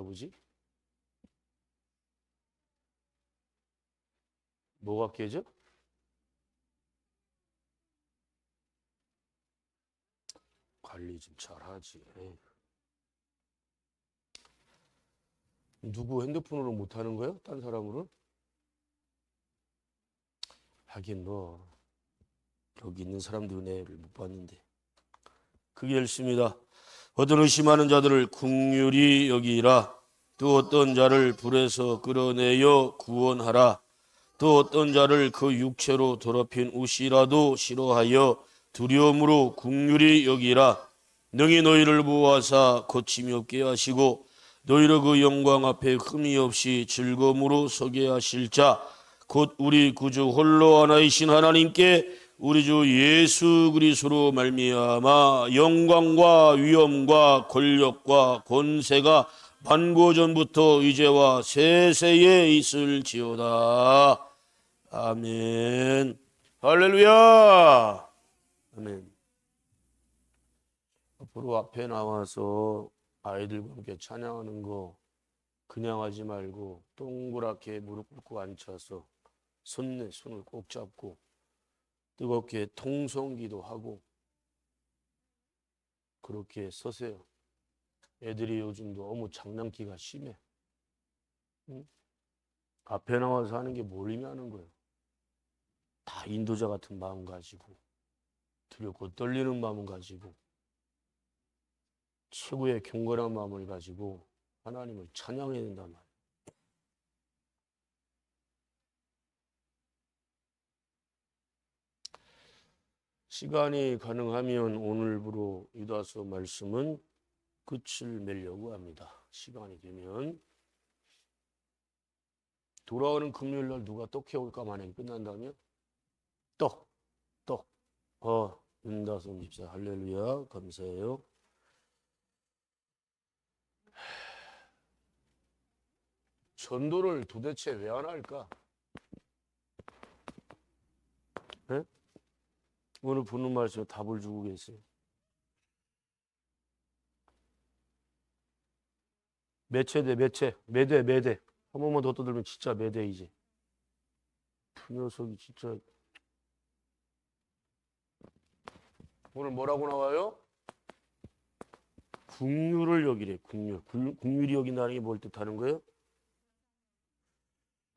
보지? 뭐가 깨져? 관리 좀 잘하지. 에이. 누구 핸드폰으로 못하는 거야? 딴 사람으로? 하긴 뭐 여기 있는 사람들 은혜를 못 받는데. 그게 열심이다. 어떤 의심하는 자들을 긍휼히 여기라. 또 어떤 자를 불에서 끌어내어 구원하라. 또 어떤 자를 그 육체로 더럽힌 옷이라도 싫어하여 두려움으로 긍휼히 여기라. 능히 너희를 보호하사 거침이 없게 하시고 너희를 그 영광 앞에 흠이 없이 즐거움으로 서게 하실 자 곧 우리 구주 홀로 하나이신 하나님께 우리 주 예수 그리스도로 말미암아 영광과 위엄과 권력과 권세가 만고 전부터 이제와 세세에 있을지어다. 아멘. 할렐루야. 아멘. 앞으로 앞에 나와서 아이들과 함께 찬양하는 거 그냥 하지 말고 동그랗게 무릎 꿇고 앉혀서 손에 손을 꼭 잡고 뜨겁게 통성기도 하고 그렇게 서세요. 애들이 요즘 너무 장난기가 심해. 응? 앞에 나와서 하는 게 뭘 의미하는 거예요? 다 인도자 같은 마음 가지고 두렵고 떨리는 마음 가지고 최고의 경건한 마음을 가지고 하나님을 찬양해야 된단 말이에요. 시간이 가능하면 오늘부로 유다서 말씀은 끝을 맺려고 합니다. 시간이 되면 돌아오는 금요일날 누가 떡 해올까 만약에 끝난다면 떡 윤다솜 집사 할렐루야 감사해요. 전도를 도대체 왜 안 할까? 네? 오늘 보는 말씀에 답을 주고 계세요. 매체대 매대 한 번만 더 떠들면 진짜 매대이지. 그 녀석이 진짜 오늘 뭐라고 나와요? 긍휼을 여기래. 긍휼히 여긴다는 게 뭘 뜻하는 거예요?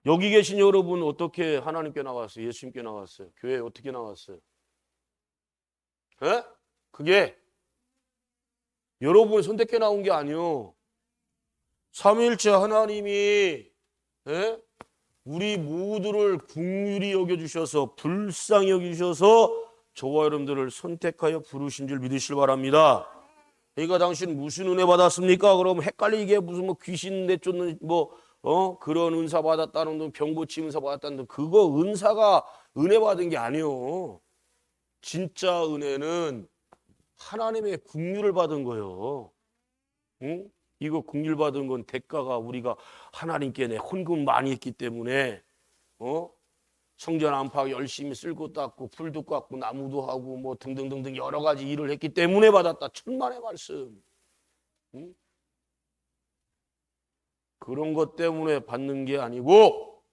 여기 계신 여러분 어떻게 하나님께 나왔어요? 예수님께 나왔어요? 교회에 어떻게 나왔어요? 에? 그게 여러분이 선택해 나온 게 아니요. 삼위일체 하나님이 우리 모두를 긍휼히 여겨주셔서 불쌍히 여겨주셔서 저와 여러분들을 선택하여 부르신 줄 믿으시길 바랍니다. 그러니까 당신 무슨 은혜 받았습니까? 그럼 헷갈리게 무슨 뭐 귀신 내쫓는 그런 은사 받았다는 둥 병 고침 은사 받았다는 둥 그거 은사가 은혜 받은 게 아니에요. 진짜 은혜는 하나님의 긍휼을 받은 거예요. 응? 이거 긍휼 받은 건 대가가 우리가 하나님께 내 헌금 많이 했기 때문에 성전 안팎 열심히 쓸고 닦고 풀도 깎고 나무도 하고 뭐 등등등등 여러 가지 일을 했기 때문에 받았다. 천만의 말씀. 응? 그런 것 때문에 받는 게 아니고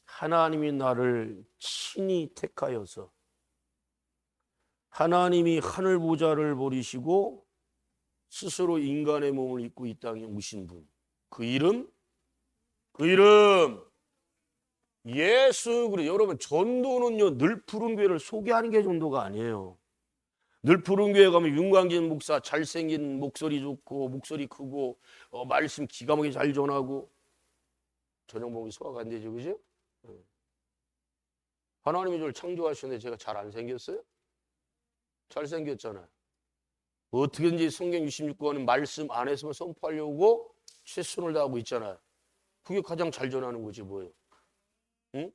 하나님이 나를 친히 택하여서 하나님이 하늘 보좌를 버리시고 스스로 인간의 몸을 입고 이 땅에 오신 분. 그 이름 예수 그리스도. 여러분 전도는요 늘 푸른 교회를 소개하는 게 전도가 아니에요. 늘 푸른 교회 가면 윤광진 목사 잘생긴 목소리 좋고 목소리 크고 말씀 기가 막히게 잘 전하고 전형복이 소화가 안 되죠, 그죠? 하나님이 저를 창조하셨는데 제가 잘 안 생겼어요? 잘생겼잖아요. 어떻게든지 성경 66권은 말씀 안에서만 선포하려고 최선을 다하고 있잖아요. 그게 가장 잘 전하는 거지 뭐예요? 응?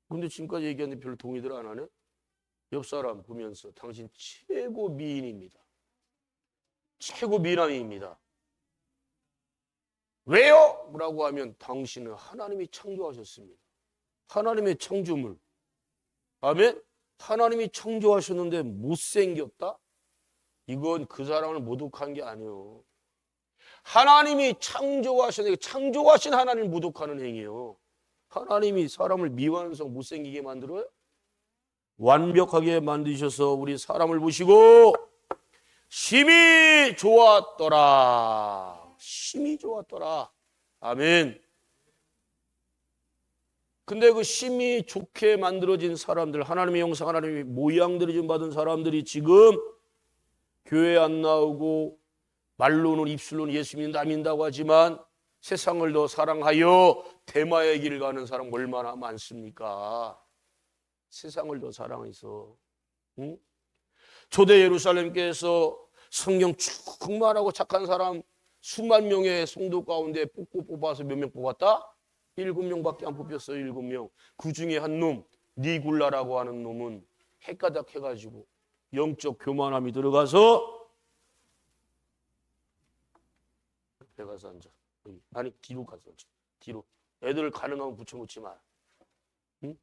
근데 지금까지 얘기했는데 별로 동의들 안 하네? 옆 사람 보면서 당신 최고 미인입니다. 최고 미남입니다. 왜요? 라고 하면 당신은 하나님이 창조하셨습니다. 하나님의 창조물. 아멘? 하나님이 창조하셨는데 못생겼다? 이건 그 사람을 모독한 게 아니에요. 하나님이 창조하신 하나님을 모독하는 행위예요. 하나님이 사람을 미완성 못생기게 만들어요? 완벽하게 만드셔서 우리 사람을 보시고 심히 좋았더라. 심히 좋았더라. 아멘. 근데 그 심히 좋게 만들어진 사람들, 하나님의 형상, 하나님의 모양들이 좀 받은 사람들이 지금 교회 안 나오고 말로는 입술로는 예수 믿는다고 하지만 세상을 더 사랑하여 대마의 길을 가는 사람 얼마나 많습니까? 세상을 더 사랑해서. 응? 초대 예루살렘교회에서 성경 충만하고 착한 사람 수만 명의 성도 가운데 뽑아서 몇 명 뽑았다? 7명밖에 안 뽑혔어요. 7명. 그 중에 한 놈, 니굴라라고 하는 놈은 헷가닥 해가지고 영적 교만함이 들어가서 옆에 가서 앉아. 아니 뒤로 가서 앉아. 뒤로. 애들 가능하면 붙여놓지 마. 응?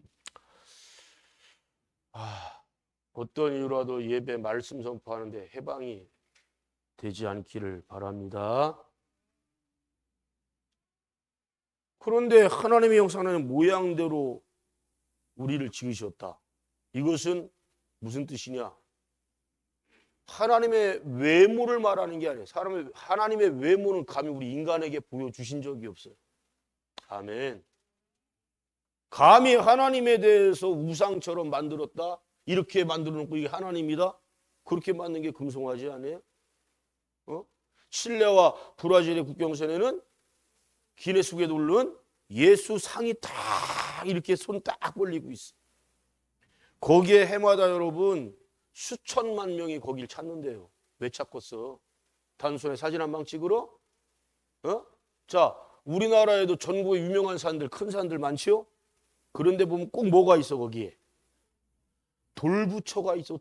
어떤 이유라도 예배 말씀 선포하는데 해방이 되지 않기를 바랍니다. 그런데 하나님의 형상은 모양대로 우리를 지으셨다. 이것은 무슨 뜻이냐? 하나님의 외모를 말하는 게 아니에요. 하나님의 외모는 감히 우리 인간에게 보여주신 적이 없어요. 아멘. 감히 하나님에 대해서 우상처럼 만들었다? 이렇게 만들어 놓고 이게 하나님이다? 그렇게 만든 게 금송아지 아니에요? 칠레와 브라질의 국경선에는 기네스북에 오른 예수 상이 다 이렇게 손 딱 벌리고 있어. 거기에 해마다 여러분 수천만 명이 거길 찾는데요. 왜 찾겠어? 단순히 사진 한 방 찍으러? 자, 우리나라에도 전국에 유명한 산들, 큰 산들 많지요? 그런데 보면 꼭 뭐가 있어 거기에? 돌부처가 있어.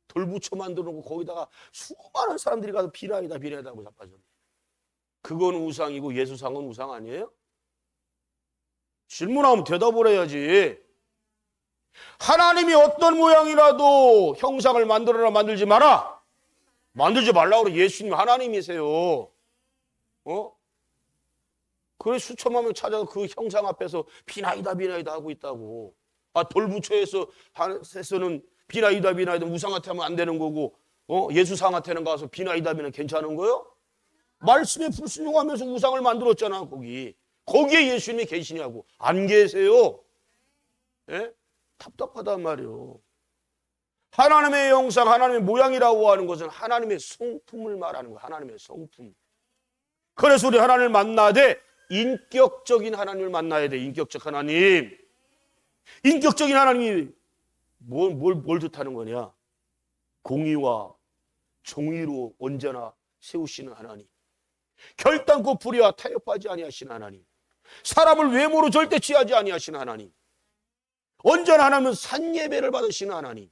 돌부처 만들어 놓고 거기다가 수많은 사람들이 가서 비라이다 하고 자빠졌네. 그건 우상이고 예수상은 우상 아니에요? 질문하면 대답을 해야지. 하나님이 어떤 모양이라도 형상을 만들어라 만들지 마라. 만들지 말라고 그래. 예수님 하나님이세요. 그래 수천만 명 찾아서 그 형상 앞에서 비나이다 하고 있다고. 돌부처에서는 비나이다 우상한테 하면 안 되는 거고 예수상한테는 가서 비나이다비는 괜찮은 거요? 말씀에 불순종하면서 우상을 만들었잖아. 거기에 예수님이 계시냐고. 안 계세요. 예? 답답하단 말이요. 하나님의 형상, 하나님의 모양이라고 하는 것은 하나님의 성품을 말하는 거야. 하나님의 성품. 그래서 우리 하나님을 만나되 인격적인 하나님을 만나야 돼. 인격적 하나님. 인격적인 하나님이 뭘 뜻하는 거냐? 공의와 정의로 언제나 세우시는 하나님. 결단코 불의와 타협하지 아니하시는 하나님. 사람을 외모로 절대 취하지 아니하시는 하나님. 언제나 하나님은 산예배를 받으시는 하나님.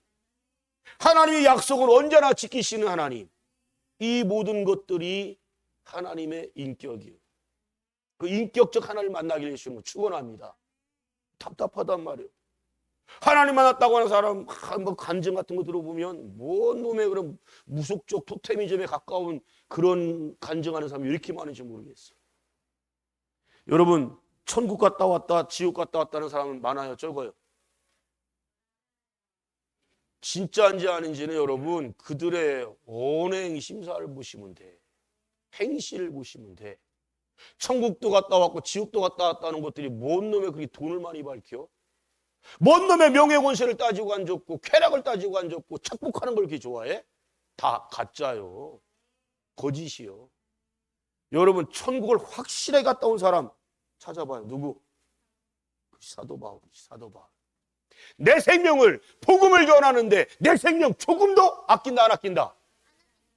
하나님의 약속을 언제나 지키시는 하나님. 이 모든 것들이 하나님의 인격이에요. 그 인격적 하나님을 만나기를 예수님은 축원합니다. 답답하단 말이에요. 하나님 만났다고 하는 사람 뭐 간증 같은 거 들어보면 뭔 놈의 그런 무속적 토테미즘에 가까운 그런 간증하는 사람이 왜 이렇게 많은지 모르겠어요. 여러분 천국 갔다 왔다 지옥 갔다 왔다는 사람은 많아요? 적어요? 진짜인지 아닌지는 여러분 그들의 언행 심사를 보시면 돼. 행실을 보시면 돼. 천국도 갔다 왔고 지옥도 갔다 왔다는 것들이 뭔 놈의 그렇게 돈을 많이 밝혀? 뭔 놈의 명예권세를 따지고 앉았고 쾌락을 따지고 앉았고 착복하는 걸 그렇게 좋아해? 다 가짜요. 거짓이요. 여러분 천국을 확실하게 갔다 온 사람 찾아봐요. 누구? 사도 바울. 내 생명을 복음을 전하는데 내 생명 조금도 아낀다 안 아낀다?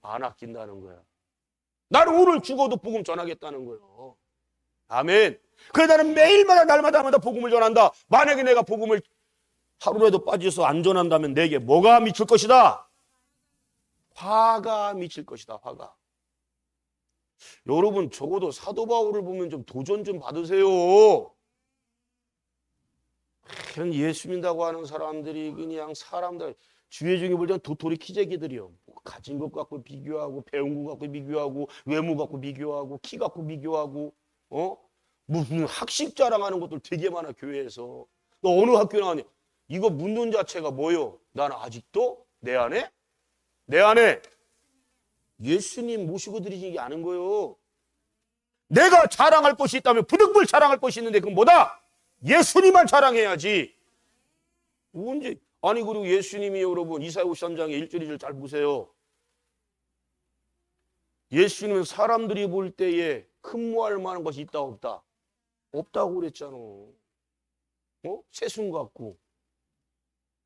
안 아낀다는 거야. 나는 오늘 죽어도 복음 전하겠다는 거예요. 아멘. 그래 나는 매일마다 날마다 복음을 전한다. 만약에 내가 복음을 하루라도 빠져서 안 전한다면 내게 뭐가 미칠 것이다? 화가 미칠 것이다. 화가. 여러분 적어도 사도 바울을 보면 좀 도전 좀 받으세요. 그런 예수 믿는다고 하는 사람들이 그냥 사람들 주의 중에 볼 때는 도토리 키재기들이요. 가진 것 갖고 비교하고, 배운 것 갖고 비교하고, 외모 갖고 비교하고, 키 갖고 비교하고, 무슨 학식 자랑하는 것들 되게 많아, 교회에서. 너 어느 학교 나왔냐? 이거 묻는 자체가 뭐요? 나는 아직도 내 안에 예수님 모시고 드리지 않은 거요. 내가 자랑할 것이 있다면 부득불 자랑할 것이 있는데 그건 뭐다? 예수님만 자랑해야지. 언제? 아니 그리고 예수님이 여러분 이사야 53장에 1절 2절 잘 보세요. 예수님은 사람들이 볼 때에 흠모할 만한 것이 있다 없다? 없다고 그랬잖아. 세순 같고.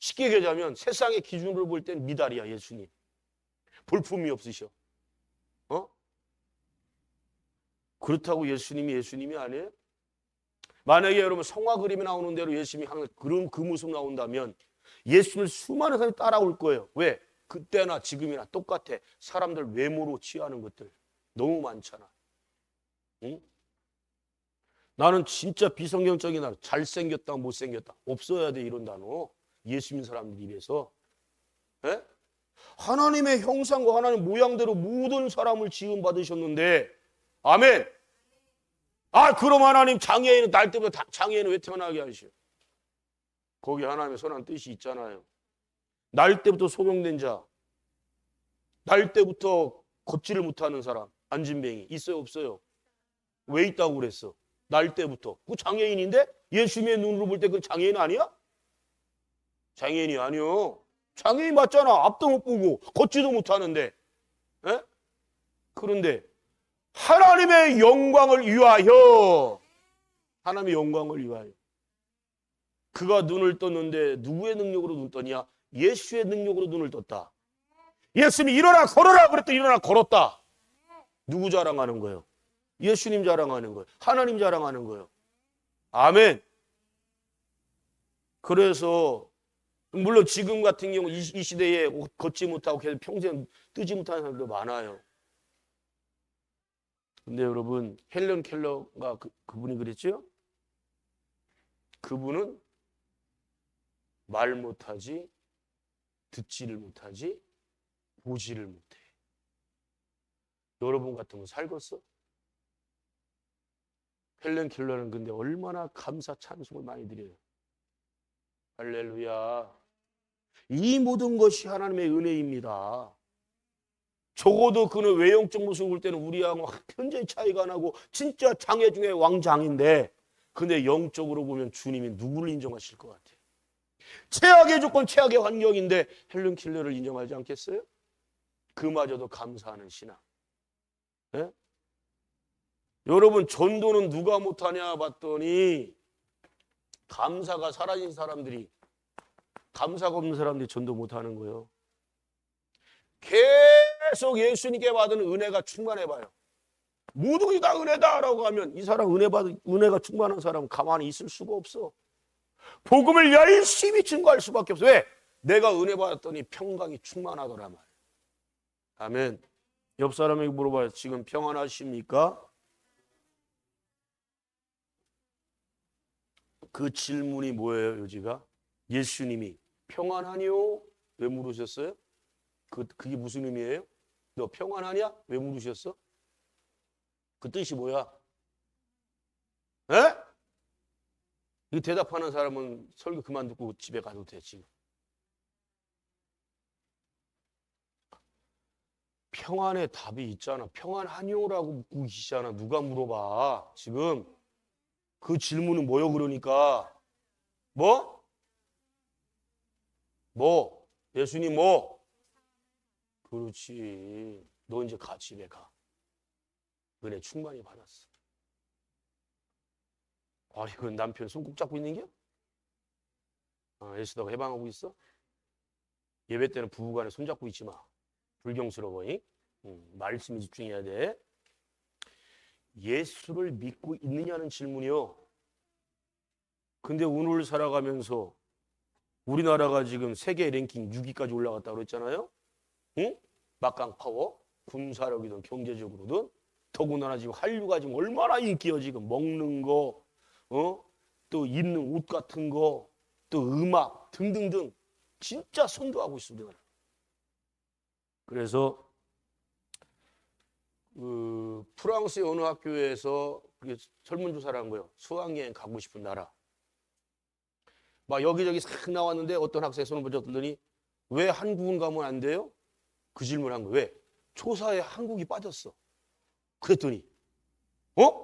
쉽게 얘기하자면 세상의 기준으로 볼 땐 미달이야 예수님. 볼품이 없으셔. 그렇다고 예수님이 아니에요? 만약에 여러분 성화 그림에 나오는 대로 예수님이 항상 그 모습 나온다면 예수님을 수많은 사람이 따라올 거예요. 왜? 그때나 지금이나 똑같아. 사람들 외모로 취하는 것들 너무 많잖아. 응? 나는 진짜 비성경적인 단어 잘생겼다 못생겼다 없어야 돼 이런 단어. 예수님 사람들 입에서. 에? 하나님의 형상과 하나님 모양대로 모든 사람을 지음 받으셨는데 아멘. 그럼 하나님 장애인은 날 때부터 장애인은 왜 태어나게 하시오? 거기 하나님의 선한 뜻이 있잖아요. 날 때부터 소명된 자, 날 때부터 걷지를 못하는 사람, 안진뱅이 있어요 없어요? 왜 있다고 그랬어? 날 때부터. 그 장애인인데 예수님의 눈으로 볼 때 그 장애인 아니야? 장애인이 아니요. 장애인 맞잖아. 앞도 못 보고 걷지도 못하는데. 에? 그런데 하나님의 영광을 위하여 그가 눈을 떴는데 누구의 능력으로 눈 떴냐? 예수의 능력으로 눈을 떴다. 예수님이 일어나 걸어라 그랬더니 일어나 걸었다. 누구 자랑하는 거예요? 예수님 자랑하는 거예요. 하나님 자랑하는 거예요. 아멘. 그래서 물론 지금 같은 경우 이 시대에 걷지 못하고 계속 평생 뜨지 못하는 사람도 많아요. 근데 여러분 헬런 켈러가 그분이 그랬죠? 그분은 말 못하지, 듣지를 못하지, 보지를 못해. 여러분 같으면 살겠어? 헬런 켈러는 근데 얼마나 감사 찬송을 많이 드려요. 할렐루야. 이 모든 것이 하나님의 은혜입니다. 적어도 그는 외형적 모습을 볼 때는 우리하고 현저히 차이가 나고 진짜 장애 중에 왕장인데 근데 영적으로 보면 주님이 누구를 인정하실 것 같아요? 최악의 조건, 최악의 환경인데 헬런 켈러를 인정하지 않겠어요? 그마저도 감사하는 신앙. 네? 여러분 전도는 누가 못하냐 봤더니 감사가 사라진 사람들이 감사가 없는 사람들이 전도 못하는 거예요. 계속 예수님께 받은 은혜가 충만해봐요. 모든 게 다 은혜다라고 하면 이 사람 은혜가 충만한 사람은 가만히 있을 수가 없어. 복음을 열심히 증거할 수밖에 없어. 왜? 내가 은혜 받았더니 평강이 충만하더라 말. 아멘. 옆 사람에게 물어봐요. 지금 평안하십니까? 그 질문이 뭐예요, 요지가? 예수님이 평안하니요? 왜 물으셨어요? 그게 무슨 의미예요? 너 평안하냐? 왜 물으셨어? 그 뜻이 뭐야? 에? 이 대답하는 사람은 설교 그만 듣고 집에 가도 돼, 지금. 평안의 답이 있잖아. 평안하니요라고 묻고 계시잖아. 누가 물어봐, 지금. 그 질문은 뭐요, 그러니까? 뭐? 예수님 뭐? 그렇지. 너 이제 가, 집에 가. 은혜 충만히 받았어. 아니, 그 남편 손 꼭 잡고 있는 게? 애쓰다가 해방하고 있어? 예배 때는 부부간에 손 잡고 있지 마. 불경스러워. 말씀에 집중해야 돼. 예수를 믿고 있느냐는 질문이요. 근데 오늘 살아가면서 우리나라가 지금 세계 랭킹 6위까지 올라갔다고 그랬잖아요. 응? 막강 파워, 군사력이든 경제적으로든 더군다나 지금 한류가 지금 얼마나 인기요. 지금 먹는 거, 또 입는 옷 같은 거, 또 음악 등등등 진짜 선도하고 있어 우리나라. 그래서 프랑스의 어느 학교에서 설문조사를 한 거예요. 수학여행 가고 싶은 나라. 막 여기저기 싹 나왔는데 어떤 학생이 손을 벌렸더니 왜 한국은 가면 안 돼요? 그 질문을 한 거예요. 왜? 조사에 한국이 빠졌어. 그랬더니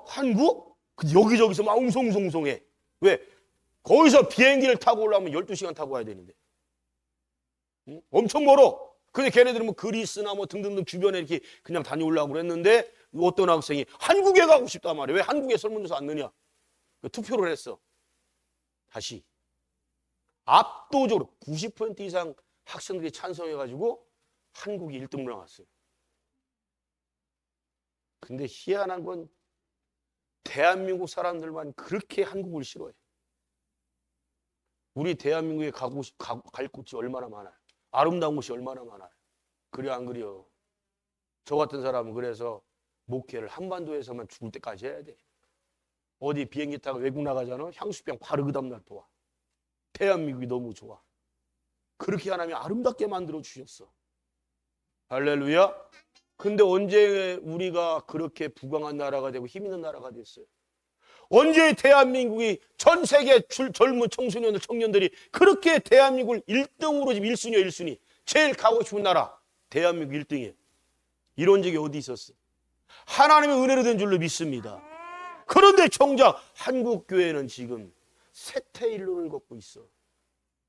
한국? 여기저기서 막 웅성웅성해. 왜? 거기서 비행기를 타고 올라오면 12시간 타고 가야 되는데. 응? 엄청 멀어. 근데 걔네들은 뭐 그리스나 뭐 등등등 주변에 이렇게 그냥 다녀오려고 그랬는데 어떤 학생이 한국에 가고 싶단 말이에요. 왜 한국에 설문조사 안 넣냐? 투표를 했어. 다시. 압도적으로 90% 이상 학생들이 찬성해가지고 한국이 1등으로 나왔어요. 근데 희한한 건 대한민국 사람들만 그렇게 한국을 싫어해. 우리 대한민국에 갈 곳이 얼마나 많아요. 아름다운 곳이 얼마나 많아요. 그래 안 그래요? 저 같은 사람은 그래서 목회를 한반도에서만 죽을 때까지 해야 돼. 어디 비행기 타고 외국 나가잖아. 향수병 바로 그 다음날 또 와. 대한민국이 너무 좋아. 그렇게 하나님 아름답게 만들어 주셨어. 할렐루야. 근데 언제 우리가 그렇게 부강한 나라가 되고 힘 있는 나라가 됐어요? 언제 대한민국이 전 세계 젊은 청소년들, 청년들이 그렇게 대한민국을 1등으로 지금 1순위야, 1순위. 제일 가고 싶은 나라. 대한민국 1등이에요. 이런 적이 어디 있었어? 하나님의 은혜로 된 줄로 믿습니다. 그런데 정작 한국교회는 지금 쇠퇴일론을 걷고 있어.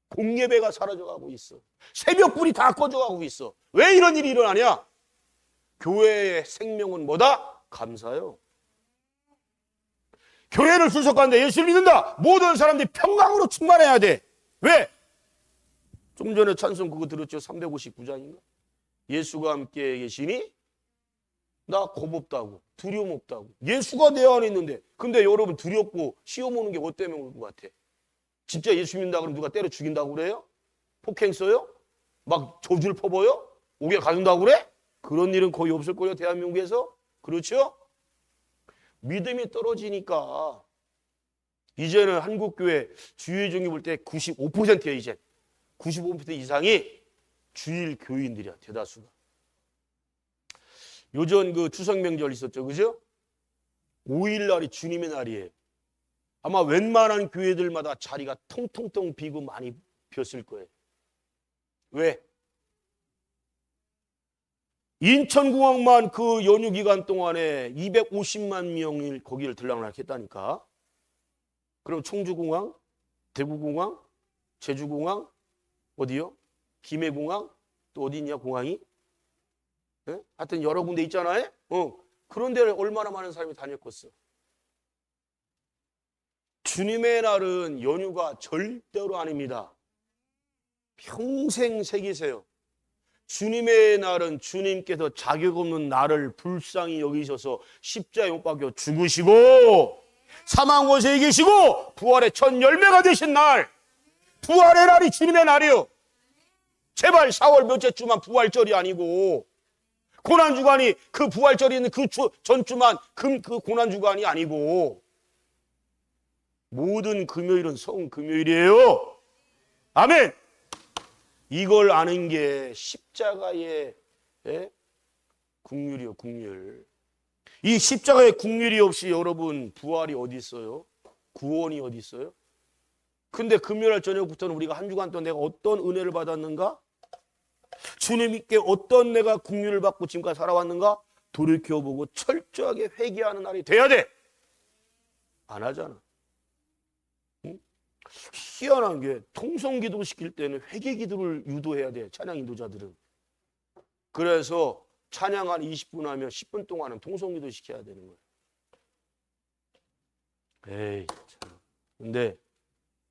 공예배가 사라져가고 있어. 새벽불이 다 꺼져가고 있어. 왜 이런 일이 일어나냐? 교회의 생명은 뭐다? 감사요. 교회를 출석하는데 예수를 믿는다. 모든 사람들이 평강으로 충만해야 돼. 왜? 좀 전에 찬송 그거 들었죠? 359장인가? 예수가 함께 계시니 나 겁없다고, 두려움 없다고. 예수가 내 안에 있는데, 근데 여러분 두렵고 시험 오는 게 뭐 때문에 오는 것 같아? 진짜 예수 믿는다 그러면 누가 때려 죽인다고 그래요? 폭행 써요? 막 저주를 퍼버요? 옥에 가둔다고 그래? 그런 일은 거의 없을 거예요, 대한민국에서. 그렇죠? 믿음이 떨어지니까 이제는 한국교회 주일 종교 볼 때 95%예요. 이제 95% 이상이 주일 교인들이야, 대다수가. 요전 그 추석 명절 있었죠, 그죠? 5일날이 주님의 날이에요. 아마 웬만한 교회들마다 자리가 텅텅텅 비고 많이 비었을 거예요. 왜? 인천공항만 그 연휴 기간 동안에 250만 명이 거기를 들락날락했다니까. 그럼 청주공항, 대구공항, 제주공항, 어디요? 김해공항, 또 어디 있냐 공항이? 네? 하여튼 여러 군데 있잖아요. 그런 데를 얼마나 많은 사람이 다녔겠어. 주님의 날은 연휴가 절대로 아닙니다. 평생 새기세요. 주님의 날은 주님께서 자격 없는 나를 불쌍히 여기셔서 십자가에 못 박혀 죽으시고 사망 권세에 계시고 부활의 첫 열매가 되신 날. 부활의 날이 주님의 날이요. 제발 4월 몇째 주만 부활절이 아니고 고난주간이 그 부활절이 있는 그 전주만 그 고난주간이 아니고 모든 금요일은 성금요일이에요. 아멘. 이걸 아는 게 십자가의 국률이요, 국률. 이 십자가의 국률이 없이 여러분 부활이 어디 있어요? 구원이 어디 있어요? 근데 금요일 저녁부터는 우리가 한 주간 동안 내가 어떤 은혜를 받았는가? 주님께 어떤 내가 국률을 받고 지금까지 살아왔는가? 돌이켜보고 철저하게 회개하는 날이 돼야 돼. 안 하잖아. 응? 희한한 게 통성기도 시킬 때는 회개기도를 유도해야 돼. 찬양 인도자들은. 그래서 찬양 한 20분 하면 10분 동안은 통성기도 시켜야 되는 거예요. 에이 참. 근데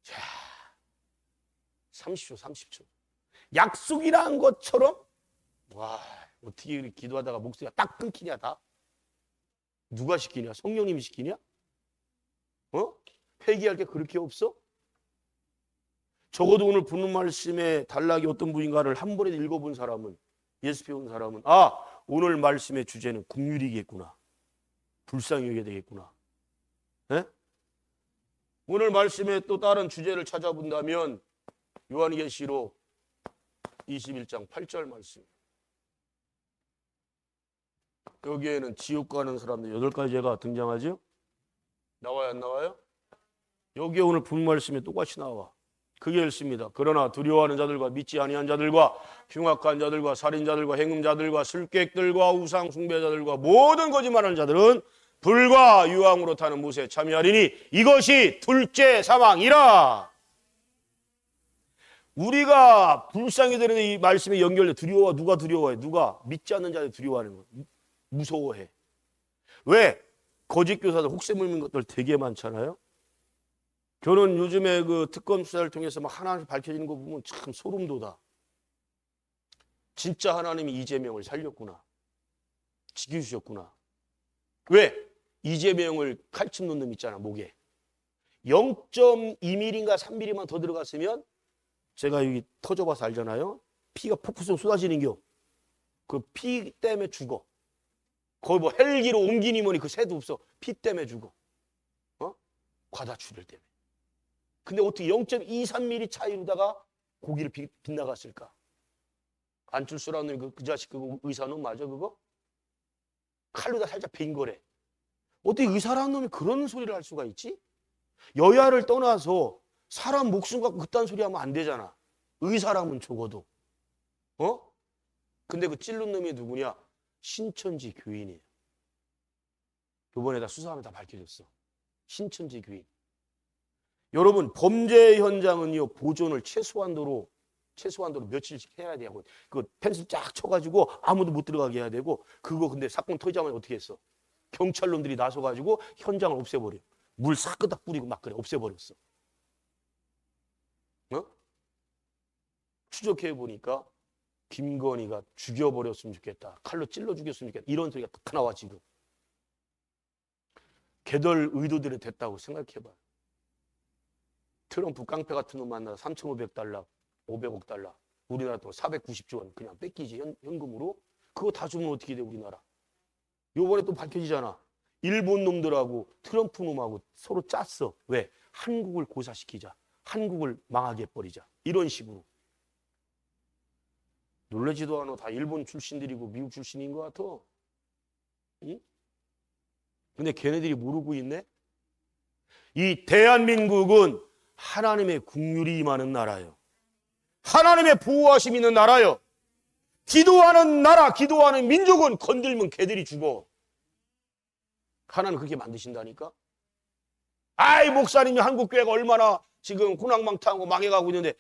자 30초 약속이란 것처럼 와 어떻게 이렇게 기도하다가 목소리가 딱 끊기냐 다? 누가 시키냐? 성령님이 시키냐? 회개할 게 그렇게 없어? 적어도 오늘 보는 말씀에 단락이 어떤 분인가를 한 번에 읽어본 사람은 예수 배운 사람은 오늘 말씀의 주제는 국률이겠구나. 불쌍히 여겨야 되겠구나. 네? 오늘 말씀에 또 다른 주제를 찾아본다면 요한계시록 21장 8절 말씀. 여기에는 지옥 가는 사람들 8가지 죄가 등장하죠? 나와요, 안 나와요? 여기에 오늘 본 말씀이 똑같이 나와. 그게 읽습니다. 그러나 두려워하는 자들과 믿지 아니한 자들과 흉악한 자들과 살인자들과 행음자들과 술객들과 우상 숭배자들과 모든 거짓말하는 자들은 불과 유황으로 타는 못에 참여하리니 이것이 둘째 사망이라. 우리가 불쌍히 되는 이 말씀에 연결돼. 두려워. 누가 두려워해? 누가? 믿지 않는 자들 두려워하는 거. 무서워해. 왜? 거짓 교사들 혹세 물는 것들 되게 많잖아요. 저는 요즘에 그 특검 수사를 통해서 막 하나씩 밝혀지는 거 보면 참 소름 돋아. 진짜 하나님이 이재명을 살렸구나. 지켜주셨구나. 왜? 이재명을 칼집 놓는 놈 있잖아, 목에. 0.2mm인가 3mm만 더 들어갔으면 제가 여기 터져봐서 알잖아요. 피가 폭포성 쏟아지는 겨. 그 피 때문에 죽어. 거의 뭐 헬기로 옮기니 뭐니 그 새도 없어. 피 때문에 죽어. 과다출혈 때문에. 근데 어떻게 0.2, 3mm 차이로다가 고기를 빗나갔을까? 안철수라는 그 자식 그 의사는 맞아 그거? 칼로다 살짝 빈 거래. 어떻게 의사라는 놈이 그런 소리를 할 수가 있지? 여야를 떠나서 사람 목숨 갖고 그딴 소리 하면 안 되잖아. 의사라면 적어도. 근데 그 찔른 놈이 누구냐? 신천지 교인이에요. 이번에 다 수사하면 다 밝혀졌어. 신천지 교인. 여러분 범죄 현장은요 보존을 최소한도로 며칠씩 해야 되고 그 펜슬 쫙 쳐가지고 아무도 못 들어가게 해야 되고 그거 근데 사건 터지자마자 어떻게 했어? 경찰놈들이 나서가지고 현장을 없애버려. 물 싹 끄다 뿌리고 막 그래 없애버렸어. 추적해 보니까 김건희가 죽여버렸으면 좋겠다. 칼로 찔러 죽였으면 좋겠다. 이런 소리가 딱 나와 지금. 개덜 의도대로 됐다고 생각해봐. 트럼프 깡패 같은 놈 만나서 3,500달러, 500억 달러. 우리나라 돈 490조 원 그냥 뺏기지 현금으로. 그거 다 주면 어떻게 돼 우리나라. 요번에 또 밝혀지잖아. 일본 놈들하고 트럼프 놈하고 서로 짰어. 왜? 한국을 고사시키자. 한국을 망하게 해버리자. 이런 식으로. 놀라지도 않아. 다 일본 출신들이고 미국 출신인 것 같아. 응? 근데 걔네들이 모르고 있네. 이 대한민국은 하나님의 긍휼이 임하는 나라요. 하나님의 보호하심이 있는 나라요. 기도하는 나라, 기도하는 민족은 건들면 개들이 죽어. 하나님 그렇게 만드신다니까. 아이 목사님이 한국교회가 얼마나 지금 고난망탕하고 망해가고 있는데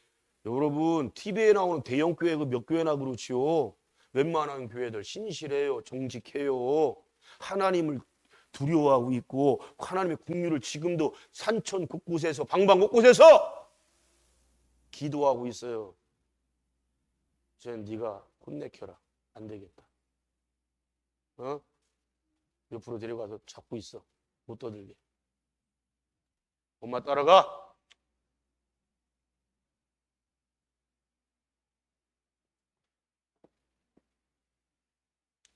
여러분 TV에 나오는 대형 교회 그 몇 교회나 그렇지요. 웬만한 교회들 신실해요. 정직해요. 하나님을 두려워하고 있고 하나님의 긍휼을 지금도 산천 곳곳에서 방방 곳곳에서 기도하고 있어요. 쟤는 네가 혼내켜라. 안 되겠다. 옆으로 데려가서 잡고 있어. 못 떠들게. 엄마 따라가.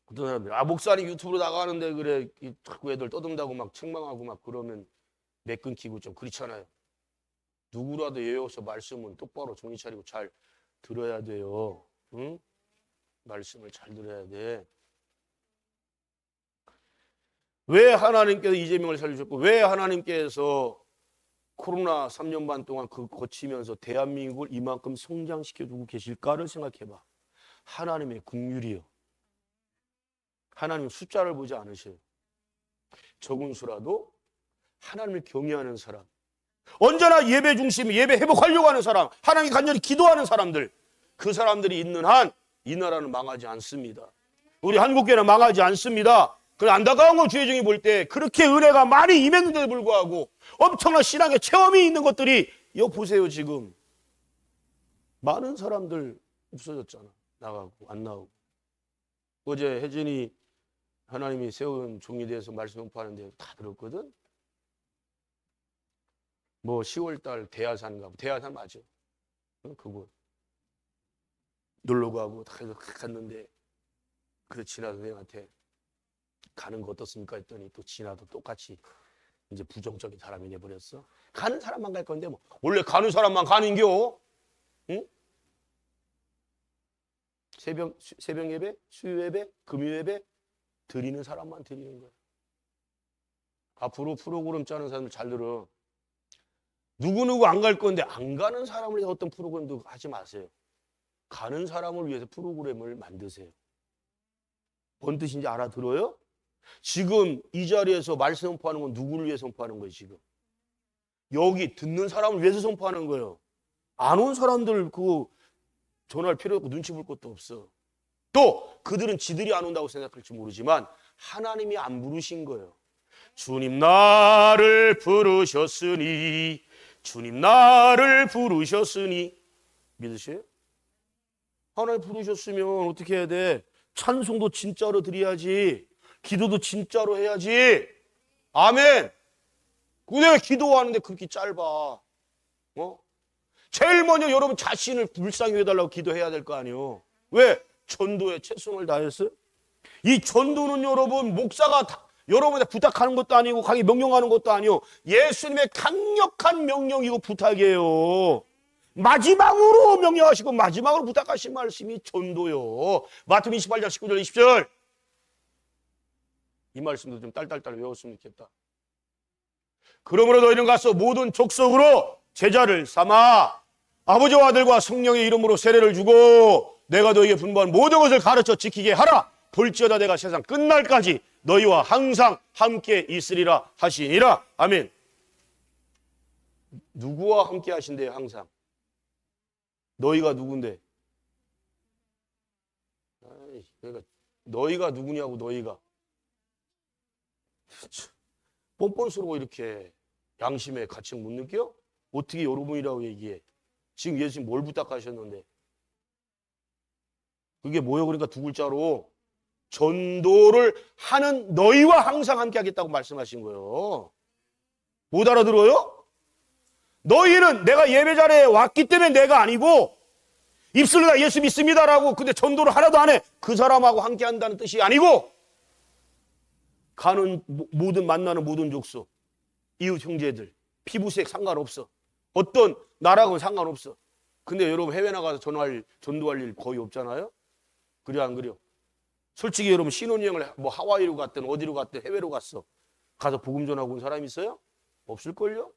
어떤 사람들 목사님 유튜브로 나가는데 그래 자꾸 애들 떠든다고 막 책망하고 막 그러면 매 끊기고 좀 그렇잖아요. 누구라도 예어서 말씀은 똑바로 정신 차리고 잘 들어야 돼요. 응? 말씀을 잘 들어야 돼. 왜 하나님께서 이재명을 살려주셨고 왜 하나님께서 코로나 3년 반 동안 그 거치면서 대한민국을 이만큼 성장시켜주고 계실까를 생각해봐. 하나님의 긍휼이요. 하나님 숫자를 보지 않으셔요. 적은 수라도 하나님을 경외하는 사람, 언제나 예배 중심, 예배 회복하려고 하는 사람, 하나님 간절히 기도하는 사람들, 그 사람들이 있는 한 이 나라는 망하지 않습니다. 우리 한국교회는 망하지 않습니다. 그 안타까운 건 주혜정이 볼 때 그렇게 은혜가 많이 임했는데도 불구하고 엄청난 신앙의 체험이 있는 것들이 여기 보세요. 지금 많은 사람들 없어졌잖아. 나가고 안 나오고. 어제 혜진이 하나님이 세운 종에 대해서 말씀 선포하는데 다 들었거든. 뭐 10월달 대하산 가고 대하산 맞아. 그곳 놀러 가고 다 갔는데 그래서 지나서 내한테 가는 거 어떻습니까 했더니 또 지나도 똑같이 이제 부정적인 사람이 돼버렸어. 가는 사람만 갈 건데 뭐 원래 가는 사람만 가는겨. 응? 새벽 예배, 수요 예배, 금요 예배 드리는 사람만 드리는 거예요. 앞으로 프로그램 짜는 사람들 잘 들어. 누구누구 안 갈 건데 안 가는 사람을 위해서 어떤 프로그램도 하지 마세요. 가는 사람을 위해서 프로그램을 만드세요. 뭔 뜻인지 알아들어요? 지금 이 자리에서 말씀 선포하는 건 누구를 위해 선포하는 거예요, 지금? 여기 듣는 사람을 위해서 선포하는 거예요. 안 온 사람들 그거 전화할 필요 없고 눈치 볼 것도 없어. 또 그들은 지들이 안 온다고 생각할지 모르지만 하나님이 안 부르신 거예요. 주님 나를 부르셨으니, 주님 나를 부르셨으니. 믿으세요? 하나님 부르셨으면 어떻게 해야 돼? 찬송도 진짜로 드려야지. 기도도 진짜로 해야지. 아멘. 왜 기도하는데 그렇게 짧아? 제일 먼저 여러분 자신을 불쌍히 해달라고 기도해야 될 거 아니에요. 왜? 전도에 최선을 다했어요? 이 전도는 여러분 목사가 여러분한테 부탁하는 것도 아니고 강히 명령하는 것도 아니요. 예수님의 강력한 명령이고 부탁이에요. 마지막으로 명령하시고 마지막으로 부탁하신 말씀이 전도요. 마태복음 28장 19절 20절. 이 말씀도 좀 딸딸딸 외웠으면 좋겠다. 그러므로 너희는 가서 모든 족속으로 제자를 삼아 아버지와 아들과 성령의 이름으로 세례를 주고 내가 너희에게 분부한 모든 것을 가르쳐 지키게 하라. 볼지어다 내가 세상 끝날까지 너희와 항상 함께 있으리라 하시니라. 아멘. 누구와 함께 하신대요? 항상. 너희가 누군데? 그러니까 너희가 누구냐고. 너희가 뻔뻔스러워. 이렇게 양심의 가책 못 느껴? 어떻게 여러분이라고 얘기해? 지금 예수님 뭘 부탁하셨는데? 그게 뭐예요? 그러니까 두 글자로 전도를 하는 너희와 항상 함께 하겠다고 말씀하신 거예요. 못 알아들어요? 너희는 내가 예배 자리에 왔기 때문에 내가 아니고 입술로 다 예수 믿습니다라고 근데 전도를 하나도 안 해. 그 사람하고 함께 한다는 뜻이 아니고 가는 모든 만나는 모든 족속, 이웃 형제들, 피부색 상관없어. 어떤 나라하고는 상관없어. 근데 여러분 해외 나가서 전도할 일 거의 없잖아요. 그래 안 그래요? 솔직히 여러분 신혼여행을 뭐 하와이로 갔든 어디로 갔든 해외로 갔어. 가서 복음 전하고 온 사람 있어요? 없을걸요?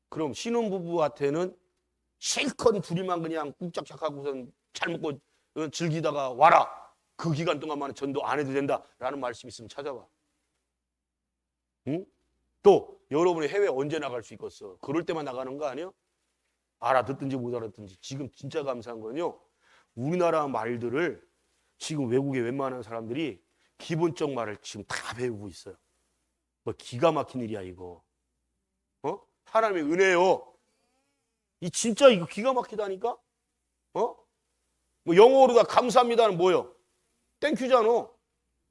그럼 신혼부부한테는 실컷 둘이만 그냥 꾹짝짝하고선 잘 먹고 즐기다가 와라. 그 기간 동안만 전도 안 해도 된다라는 말씀이 있으면 찾아봐. 응? 또 여러분이 해외 언제 나갈 수 있겠어? 그럴 때만 나가는 거 아니에요? 알아듣든지 못 알아듣든지. 지금 진짜 감사한 건요. 우리나라 말들을 지금 외국의 웬만한 사람들이 기본적 말을 지금 다 배우고 있어요. 뭐 기가 막힌 일이야 이거. 하나님의 은혜요. 이 진짜 이거 기가 막히다니까. 뭐 영어로 다 감사합니다는 뭐요? 땡큐잖아.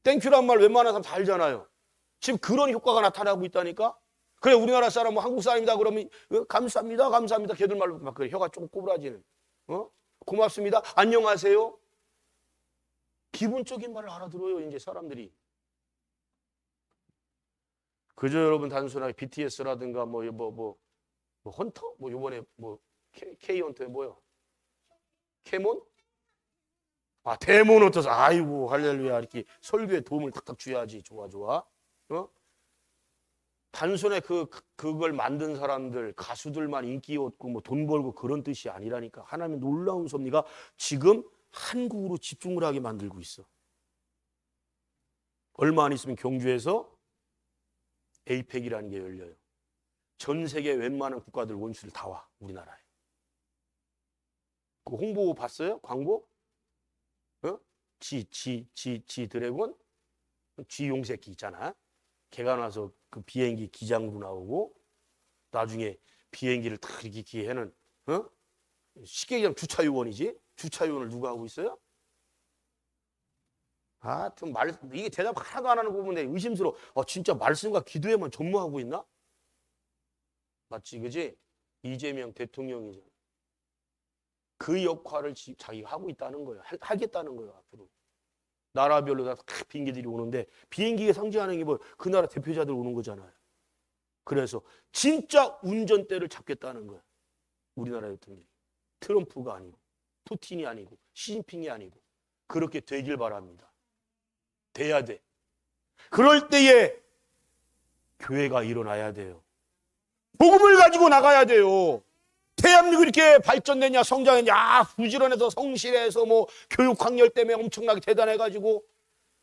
땡큐란 말 웬만한 사람 다 알잖아요. 지금 그런 효과가 나타나고 있다니까. 그래 우리나라 사람 뭐 한국 사람이다 그러면 감사합니다 감사합니다 걔들 말로 막 그래 혀가 조금 꼬부라지는. 고맙습니다 안녕하세요. 기본적인 말을 알아들어요 이제 사람들이. 그저 여러분 단순하게 BTS라든가 뭐 헌터 뭐 요번에 뭐 K 헌터 뭐요? 캐몬? 아 데몬 헌터서 아이고 할렐루야 이렇게 설교에 도움을 탁탁 줘야지. 좋아. 단순히 그걸 만든 사람들 가수들만 인기 얻고 뭐 돈 벌고 그런 뜻이 아니라니까. 하나님의 놀라운 섭리가 지금 한국으로 집중을 하게 만들고 있어. 얼마 안 있으면 경주에서 에이펙이라는 게 열려요. 전 세계 웬만한 국가들 원수들 다 와 우리나라에. 그 홍보 봤어요? 광고? 지 드래곤? 쥐 용새끼 있잖아. 걔가 나서 그 비행기 기장으로 나오고 나중에 비행기를 탁 이렇게 해는 쉽게 얘기하면 주차요원이지. 주차요원을 누가 하고 있어요? 하여튼 이게 대답 하나도 안 하는 거 보면 의심스러워. 진짜 말씀과 기도에만 전무하고 있나? 맞지 그지? 이재명 대통령이잖아. 그 역할을 자기가 하고 있다는 거예요. 하겠다는 거예요 앞으로. 나라별로 다 비행기들이 오는데 비행기가 상징하는 게 뭐 그 나라 대표자들 오는 거잖아요. 그래서 진짜 운전대를 잡겠다는 거예요. 우리나라 대통령이. 트럼프가 아니고. 푸틴이 아니고 시진핑이 아니고 그렇게 되길 바랍니다. 돼야 돼. 그럴 때에 교회가 일어나야 돼요. 복음을 가지고 나가야 돼요. 대한민국이 이렇게 발전됐냐 성장했냐 부지런해서 성실해서 뭐 교육 학렬 때문에 엄청나게 대단해가지고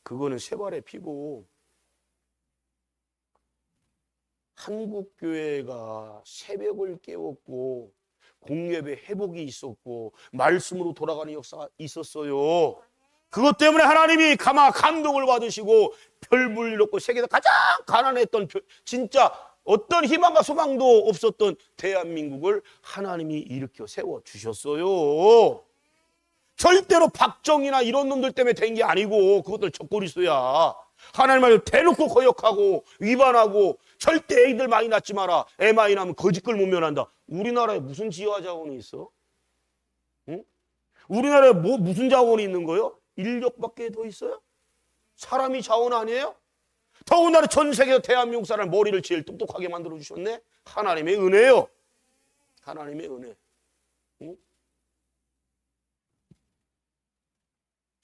그거는 쇠발의 피고 한국 교회가 새벽을 깨웠고 공예배 회복이 있었고 말씀으로 돌아가는 역사가 있었어요. 그것 때문에 하나님이 감동을 받으시고 별물 놓고 세계에서 가장 가난했던 진짜 어떤 희망과 소망도 없었던 대한민국을 하나님이 일으켜 세워주셨어요. 절대로 박정희나 이런 놈들 때문에 된 게 아니고 그것들 적고리수야. 하나님을 대놓고 거역하고 위반하고 절대 애들 많이 낳지 마라. 애 많이 낳으면 거짓글 못 면한다. 우리나라에 무슨 지하 자원이 있어? 응? 우리나라에 무슨 자원이 있는 거예요? 인력밖에 더 있어요? 사람이 자원 아니에요? 더군다나 전 세계에서 대한민국 사람 머리를 제일 똑똑하게 만들어 주셨네. 하나님의 은혜요. 하나님의 은혜. 응?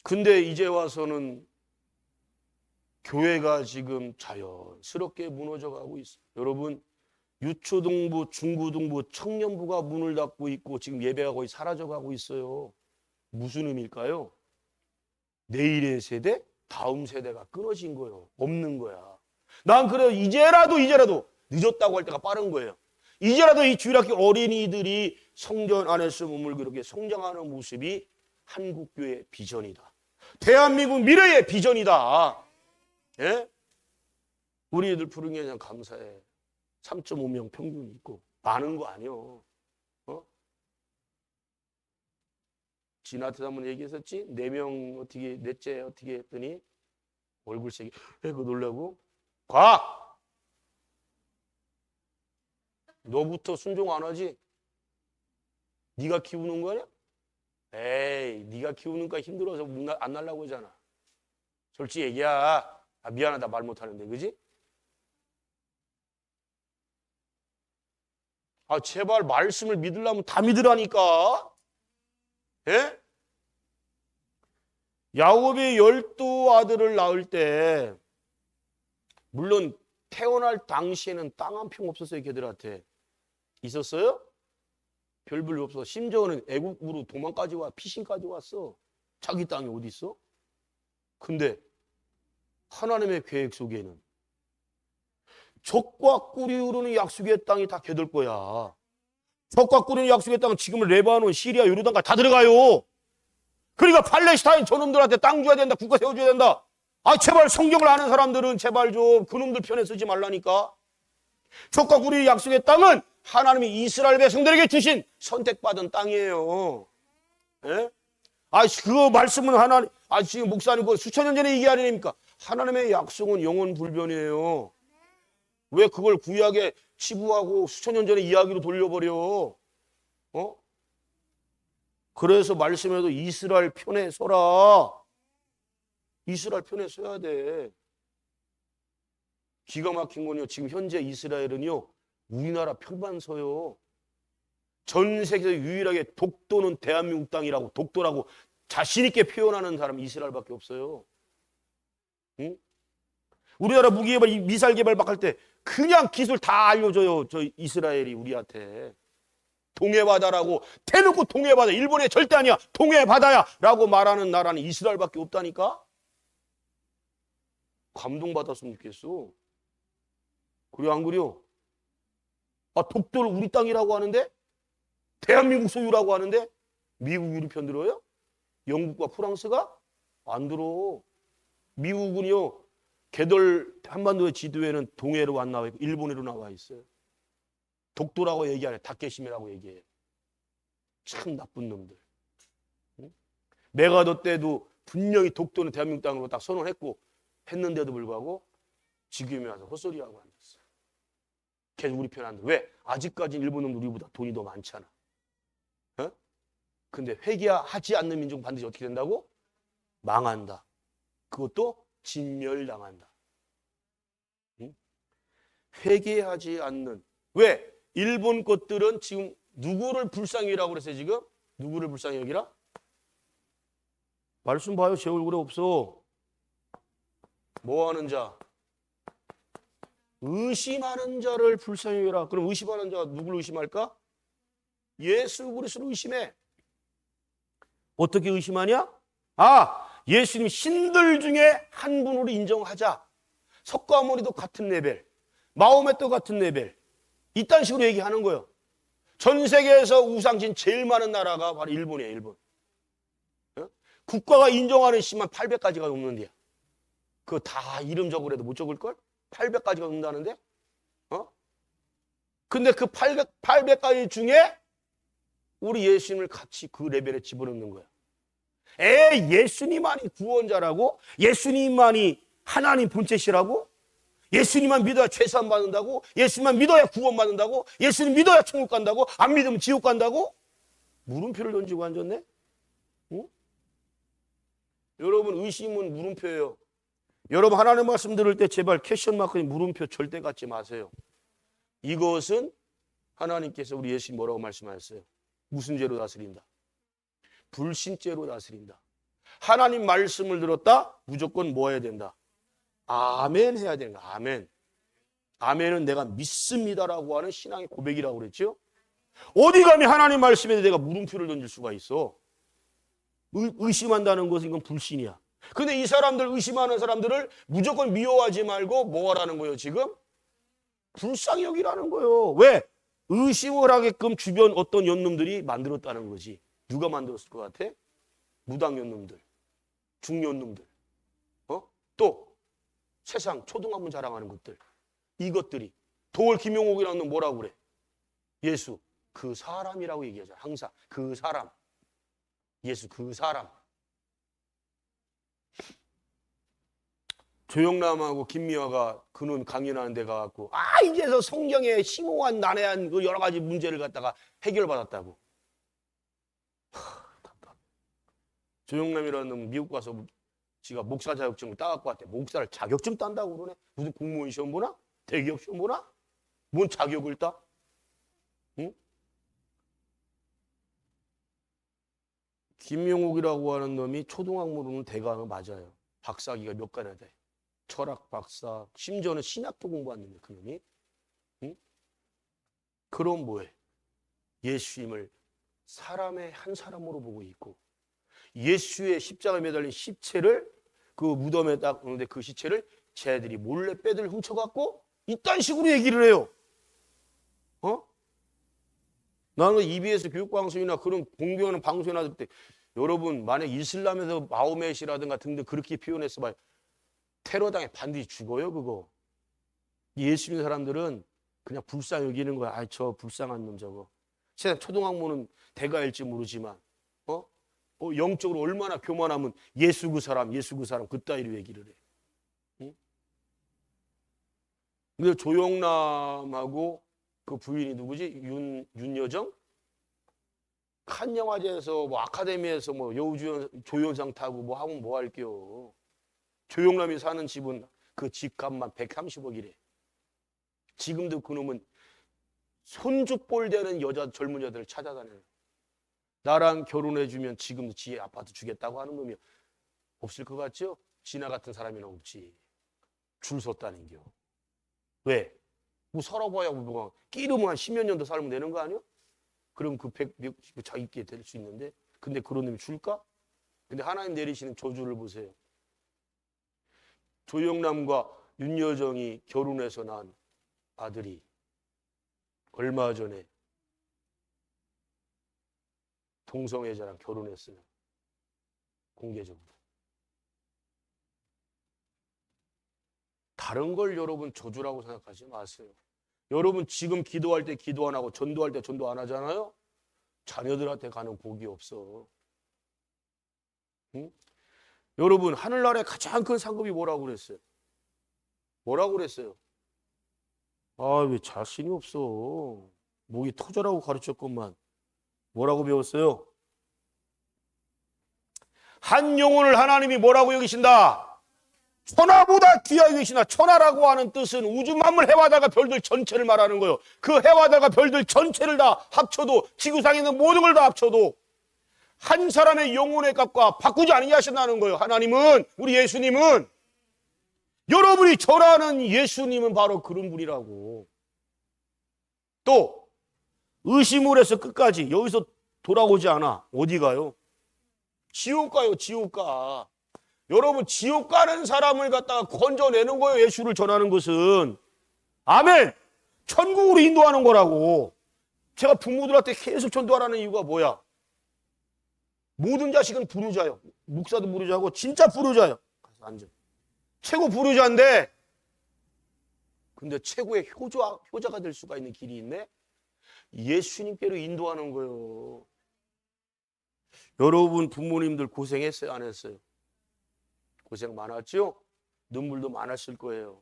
근데 이제 와서는 교회가 지금 자연스럽게 무너져 가고 있어요. 여러분, 유초등부, 중고등부, 청년부가 문을 닫고 있고 지금 예배가 거의 사라져 가고 있어요. 무슨 의미일까요? 내일의 세대, 다음 세대가 끊어진 거예요. 없는 거야. 난 그래요. 이제라도 늦었다고 할 때가 빠른 거예요. 이제라도 이 주일학교 어린이들이 성전 안에서 머물고 이렇게 성장하는 모습이 한국교회의 비전이다. 대한민국 미래의 비전이다. 예? 우리 애들 부른 게 그냥 감사해. 3.5명 평균이 있고 많은 거 아니요. 진한테도 한번 얘기했었지? 4명 어떻게 넷째 어떻게 했더니 얼굴색이 그거 놀라고 가! 너부터 순종 안 하지? 네가 키우는 거냐? 에이, 네가 키우는 거 힘들어서 안 날라고 하잖아. 솔직히 얘기야. 미안하다 말 못하는데 그지? 제발 말씀을 믿으려면 다 믿으라니까. 예? 야곱이 12 아들을 낳을 때 물론 태어날 당시에는 땅 한 평 없었어요. 걔들한테. 있었어요? 별볼일 없어. 심지어는 애국으로 도망까지 와 피신까지 왔어. 자기 땅이 어디 있어? 근데 하나님의 계획 속에는 적과 꿀이 흐르는 약속의 땅이 다 걔들 거야. 적과 꿀이 약속의 땅은 지금은 레바논, 시리아, 요르단까지 다 들어가요. 그러니까 팔레스타인 저놈들한테 땅 줘야 된다. 국가 세워줘야 된다. 제발 성경을 아는 사람들은 제발 좀 그놈들 편에 쓰지 말라니까. 적과 꿀이 약속의 땅은 하나님이 이스라엘 백성들에게 주신 선택받은 땅이에요. 예? 그거 말씀은 하나님, 지금 목사님 그 수천 년 전에 얘기하는 겁니까? 하나님의 약속은 영원 불변이에요. 왜 그걸 구약에 치부하고 수천 년 전에 이야기로 돌려버려? 그래서 말씀에도 이스라엘 편에 서라. 이스라엘 편에 서야 돼. 기가 막힌 건요. 지금 현재 이스라엘은요. 우리나라 편만 서요. 전 세계에서 유일하게 독도는 대한민국 땅이라고 독도라고 자신 있게 표현하는 사람이 이스라엘밖에 없어요. 응? 우리나라 무기 개발, 미사일 개발 막 할 때 그냥 기술 다 알려줘요. 저 이스라엘이 우리한테. 동해바다라고 대놓고 동해바다 일본에 절대 아니야 동해바다야 라고 말하는 나라는 이스라엘밖에 없다니까. 감동받았으면 좋겠어. 그래 안 그래요? 독도를 우리 땅이라고 하는데 대한민국 소유라고 하는데 미국이 우리 편 들어요? 영국과 프랑스가? 안 들어. 미국은요 걔들 한반도의 지도에는 동해로 안 나와 있고 일본으로 나와 있어요. 독도라고 얘기 안 해. 다케시미라고 얘기해. 참 나쁜 놈들. 응? 메가더 때도 분명히 독도는 대한민국 땅으로 딱 선언했고 했는데도 불구하고 지금에 와서 헛소리하고 앉았어. 계속 우리 편 안 들어. 왜? 아직까지 일본 놈들 우리보다 돈이 더 많잖아. 근데 회개하지 않는 민족 반드시 어떻게 된다고? 망한다. 그것도 진멸당한다. 응? 회개하지 않는. 왜? 일본 것들은 지금 누구를 불쌍히 여기라고 그랬어요 지금? 누구를 불쌍히 여기라? 말씀 봐요. 제 얼굴에 없어. 뭐 하는 자? 의심하는 자를 불쌍히 여기라. 그럼 의심하는 자가 누구를 의심할까? 예수 그리스도를 의심해. 어떻게 의심하냐? 예수님 신들 중에 한 분으로 인정하자. 석가모니도 같은 레벨, 마호메도 같은 레벨. 이딴 식으로 얘기하는 거예요. 전 세계에서 우상신 제일 많은 나라가 바로 일본이에요. 일본. 국가가 인정하는 신만 800가지가 넘는데요. 그거 다 이름 적으래도 못 적을걸? 800가지가 넘는다는데? 근데 그 800가지 중에 우리 예수님을 같이 그 레벨에 집어넣는 거야. 예수님만이 구원자라고? 예수님만이 하나님 본체시라고? 예수님만 믿어야 죄사함 받는다고? 예수님만 믿어야 구원 받는다고? 예수님 믿어야 천국 간다고? 안 믿으면 지옥 간다고? 물음표를 던지고 앉았네? 응? 여러분, 의심은 물음표예요. 여러분, 하나님 말씀 들을 때 제발 퀘션 마크니 물음표 절대 갖지 마세요. 이것은 하나님께서 우리 예수님 뭐라고 말씀하셨어요? 무슨 죄로 다스린다? 불신죄로 다스린다. 하나님 말씀을 들었다? 무조건 뭐 해야 된다? 아멘 해야 되는 거야. 아멘. 아멘은 내가 믿습니다라고 하는 신앙의 고백이라고 그랬죠? 어디 가면 하나님 말씀에 내가 물음표를 던질 수가 있어. 의심한다는 것은 이건 불신이야. 근데 이 사람들, 의심하는 사람들을 무조건 미워하지 말고 뭐 하라는 거예요 지금? 불쌍히 여기라는 거예요. 왜? 의심을 하게끔 주변 어떤 연놈들이 만들었다는 거지. 누가 만들었을 것 같아? 무당연놈들, 중년놈들, 또 세상 초등학문 자랑하는 것들, 이것들이. 도월 김용옥이라는 놈 뭐라고 그래? 예수 그 사람이라고 얘기하잖아. 항상 그 사람, 예수 그 사람. 조영남하고 김미화가 그놈 강연하는 데 가갖고 이제서 성경에 심오한 난해한 그 여러 가지 문제를 갖다가 해결받았다고. 조영남이라는 놈 미국 가서 지가 목사 자격증을 따갖고 왔대. 목사를 자격증 딴다고 그러네. 무슨 공무원 시험 보나? 대기업 시험 보나? 뭔 자격을 따? 응? 김용옥이라고 하는 놈이 초등학문으로는 대가는 맞아요. 박사기가 몇 가나 돼. 철학 박사, 심지어는 신학도 공부했는데 그 놈이. 응? 그럼 뭐해? 예수님을 사람의 한 사람으로 보고 있고, 예수의 십자가에 매달린 시체를 그 무덤에 딱 오는데 그 시체를 쟤들이 몰래 빼들 훔쳐갖고 이딴 식으로 얘기를 해요. 나는 EBS 교육방송이나 그런 공개하는 방송이나 들 때, 여러분 만약 이슬람에서 마호멧이라든가 등등 그렇게 표현했어 봐요. 테러당해 반드시 죽어요 그거. 예수 믿는 사람들은 그냥 불쌍히 여기는 거야. 저 불쌍한 놈 저거. 세상 초등학문은 대가일지 모르지만 영적으로 얼마나 교만하면 예수 그 사람, 예수 그 사람 그따위로 얘기를 해. 응? 근데 조영남하고 그 부인이 누구지? 윤여정? 칸 영화제에서 뭐 아카데미에서 뭐 조연상 타고 뭐 하면 뭐 할게요. 조영남이 사는 집은 그 집값만 130억이래. 지금도 그놈은 손주볼 되는 젊은 여자들을 찾아다녀요. 나랑 결혼해주면 지금도 지 아파트 주겠다고 하는 놈이 없을 것 같죠? 지나 같은 사람이나 없지. 줄 섰다는겨. 왜? 뭐 살아봐야 뭐 끼르면 한 10몇 년도 살면 되는 거 아니야? 그럼 그 자기께 될 수 있는데. 근데 그런 놈이 줄까? 근데 하나님 내리시는 저주를 보세요. 조영남과 윤여정이 결혼해서 낳은 아들이 얼마 전에 동성애자랑 결혼했어요. 공개적으로. 다른 걸 여러분 저주라고 생각하지 마세요. 여러분 지금 기도할 때 기도 안 하고 전도할 때 전도 안 하잖아요. 자녀들한테 가는 복이 없어. 응? 여러분 하늘나라의 가장 큰 상급이 뭐라고 그랬어요? 뭐라고 그랬어요? 왜 자신이 없어. 목이 터져라고 가르쳤건만. 뭐라고 배웠어요? 한 영혼을 하나님이 뭐라고 여기신다? 천하보다 귀하게 여기신다. 천하라고 하는 뜻은 우주 만물 해와달과 별들 전체를 말하는 거예요. 그 해와달과 별들 전체를 다 합쳐도, 지구상에 있는 모든 걸 다 합쳐도 한 사람의 영혼의 값과 바꾸지 않으냐 하신다는 거예요. 하나님은, 우리 예수님은. 여러분이 전하는 예수님은 바로 그런 분이라고. 또 의심을 해서 끝까지 여기서 돌아오지 않아. 어디 가요? 지옥 가요. 지옥 가. 여러분, 지옥 가는 사람을 갖다가 건져내는 거예요. 예수를 전하는 것은. 아멘. 천국으로 인도하는 거라고. 제가 부모들한테 계속 전도하라는 이유가 뭐야? 모든 자식은 부르자요. 목사도 부르자고 진짜 부르자요. 가서 앉아. 최고 부르자인데, 근데 최고의 효자가 될 수가 있는 길이 있네? 예수님께로 인도하는 거예요. 여러분 부모님들 고생했어요? 안 했어요? 고생 많았죠? 눈물도 많았을 거예요.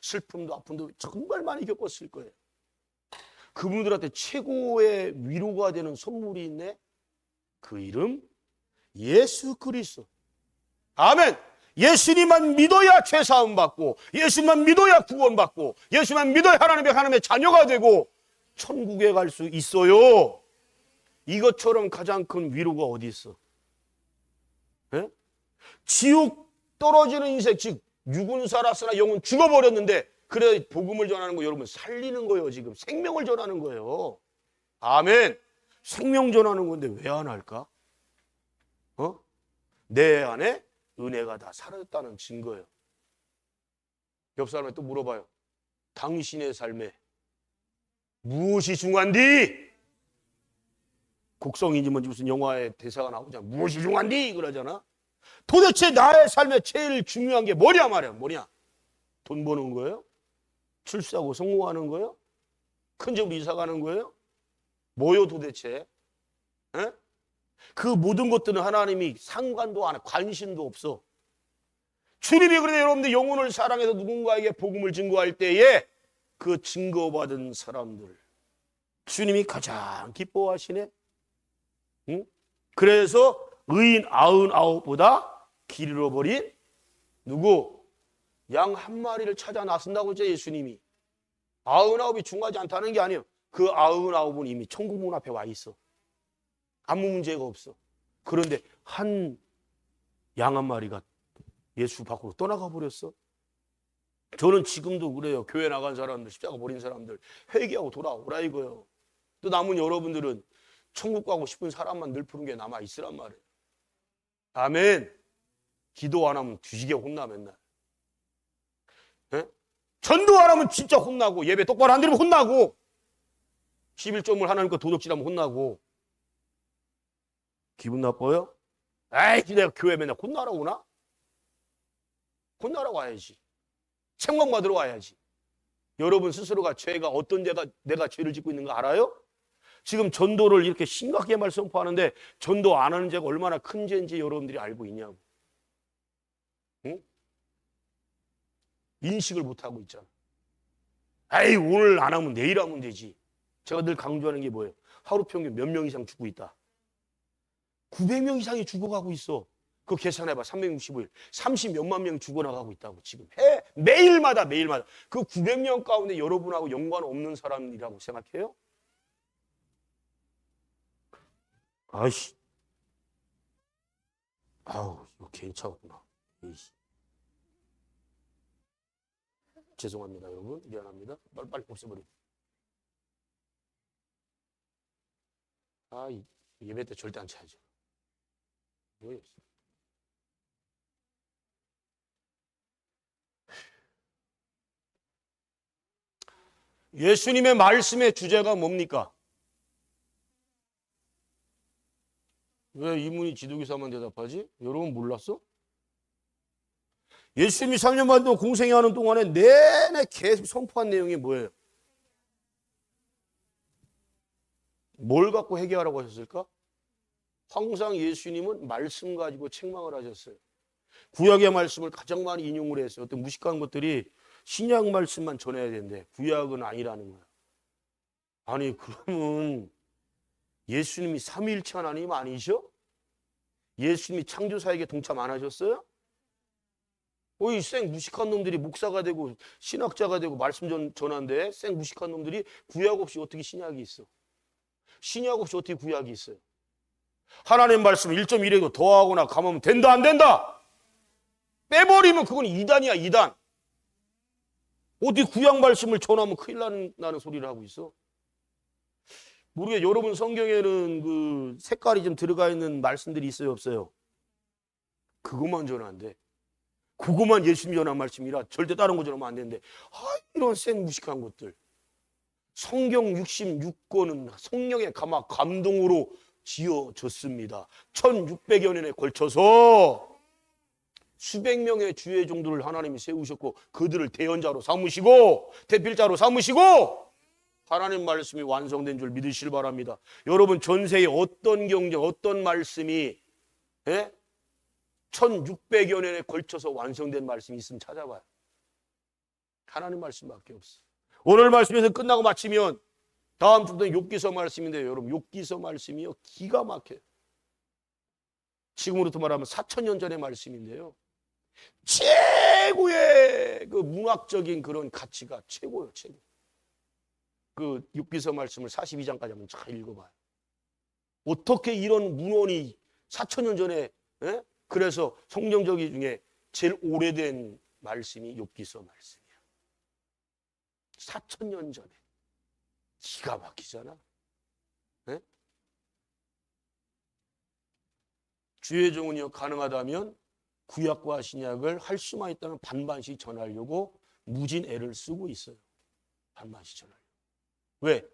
슬픔도 아픔도 정말 많이 겪었을 거예요. 그분들한테 최고의 위로가 되는 선물이 있네? 그 이름 예수 그리스도. 아멘. 예수님만 믿어야 죄사함 받고, 예수님만 믿어야 구원 받고, 예수님만 믿어야 하나님의 자녀가 되고 천국에 갈 수 있어요. 이것처럼 가장 큰 위로가 어디 있어? 예? 지옥 떨어지는 인생, 즉 육은 살았으나 영은 죽어버렸는데, 그래 복음을 전하는 거 여러분 살리는 거예요. 지금 생명을 전하는 거예요. 아멘. 생명 전하는 건데 왜 안 할까? 내 안에 은혜가 다 사라졌다는 증거예요. 옆 사람한테 또 물어봐요. 당신의 삶에 무엇이 중요한디? 곡성인지 뭔지 무슨 영화에 대사가 나오잖아. 무엇이 중요한디? 그러잖아. 도대체 나의 삶에 제일 중요한 게 뭐냐 말이야. 뭐냐? 돈 버는 거예요? 출세하고 성공하는 거예요? 큰 집으로 이사 가는 거예요? 뭐요 도대체? 에? 그 모든 것들은 하나님이 상관도 안 해. 관심도 없어. 주님이 그런데 여러분들 영혼을 사랑해서 누군가에게 복음을 증거할 때에 그 증거받은 사람들 주님이 가장 기뻐하시네. 응? 그래서 의인 99보다 길 잃어버린 누구? 양 한 마리를 찾아 나선다고 했죠. 예수님이 99이 중요하지 않다는 게 아니에요. 그 99은 이미 천국 문 앞에 와 있어. 아무 문제가 없어. 그런데 한 양 한 마리가 예수 밖으로 떠나가 버렸어. 저는 지금도 그래요. 교회 나간 사람들, 십자가 버린 사람들 회개하고 돌아오라 이거예요. 또 남은 여러분들은 천국 가고 싶은 사람만 늘 푸른 게 남아 있으란 말이에요. 아멘. 기도 안 하면 뒤지게 혼나 맨날. 네? 전도 안 하면 진짜 혼나고, 예배 똑바로 안 드리면 혼나고, 11조물 하나님 거 도둑질하면 혼나고. 기분 나빠요? 에이, 내가 교회 맨날 혼나라고 오나? 혼나라고 와야지. 책망받으러 와야지. 여러분 스스로가 죄가 어떤 죄가 내가 죄를 짓고 있는 거 알아요? 지금 전도를 이렇게 심각하게 선포하는데 전도 안 하는 죄가 얼마나 큰 죄인지 여러분들이 알고 있냐고. 응? 인식을 못하고 있잖아. 에이, 오늘 안 하면 내일 하면 되지. 제가 늘 강조하는 게 뭐예요? 하루 평균 몇 명 이상 죽고 있다. 900명 이상이 죽어가고 있어. 그거 계산해봐. 365일 30몇만 명 죽어나가고 있다고 지금 매일마다 그 900명 가운데 여러분하고 연관 없는 사람이라고 생각해요? 아이씨, 아우 이거 괜찮구나. 에이씨. 죄송합니다 여러분, 미안합니다. 빨리 없애버려. 예배 때 절대 안 차야죠. 뭐예요? 예수님의 말씀의 주제가 뭡니까? 왜 이문희 지도교사만 대답하지? 여러분 몰랐어? 예수님이 3년 반 동안 공생애하는 동안에 내내 계속 선포한 내용이 뭐예요? 뭘 갖고 회개하라고 하셨을까? 항상 예수님은 말씀 가지고 책망을 하셨어요. 구약의 말씀을 가장 많이 인용을 했어요. 어떤 무식한 것들이 신약 말씀만 전해야 되는데 구약은 아니라는 거야. 아니 그러면 예수님이 삼위일체 하나님 아니셔? 예수님이 창조사에게 동참 안 하셨어요? 이 쌩 무식한 놈들이 목사가 되고 신학자가 되고 말씀 전하는데 쌩 무식한 놈들이 구약 없이 어떻게 신약이 있어? 신약 없이 어떻게 구약이 있어요? 하나님 말씀 1.1에도 더하거나 감하면 된다 안 된다? 빼버리면 그건 이단이야, 이단. 어디 구약 말씀을 전하면 큰일 나는 소리를 하고 있어? 모르게 여러분 성경에는 그 색깔이 좀 들어가 있는 말씀들이 있어요, 없어요? 그것만 전하는데, 그것만 예수님 전한 말씀이라 절대 다른 거 전하면 안 되는데, 이런 센 무식한 것들. 성경 66권은 성령의 감동으로 지어졌습니다. 1600여 년에 걸쳐서 수백 명의 주의 종들을 하나님이 세우셨고 그들을 대언자로 삼으시고 대필자로 삼으시고 하나님 말씀이 완성된 줄 믿으시길 바랍니다. 여러분 전세에 어떤 경전, 어떤 말씀이 1600여 년에 걸쳐서 완성된 말씀이 있으면 찾아봐요. 하나님 말씀밖에 없어. 오늘 말씀에서 끝나고 마치면 다음 주부터는 욥기서 말씀인데요. 여러분 욥기서 말씀이요 기가 막혀요. 지금으로부터 말하면 4000년 전의 말씀인데요. 최고의 그 문학적인 그런 가치가 최고예요. 최고. 그 욥기서 말씀을 42장까지 한번 잘 읽어봐요. 어떻게 이런 문헌이 4000년 전에 그래서 성경적이 중에 제일 오래된 말씀이 욥기서 말씀이야. 4000년 전에. 기가 막히잖아. 주의 종은요 가능하다면 구약과 신약을 할 수만 있다면 반반씩 전하려고 무진 애를 쓰고 있어요. 반반씩 전하려고. 왜?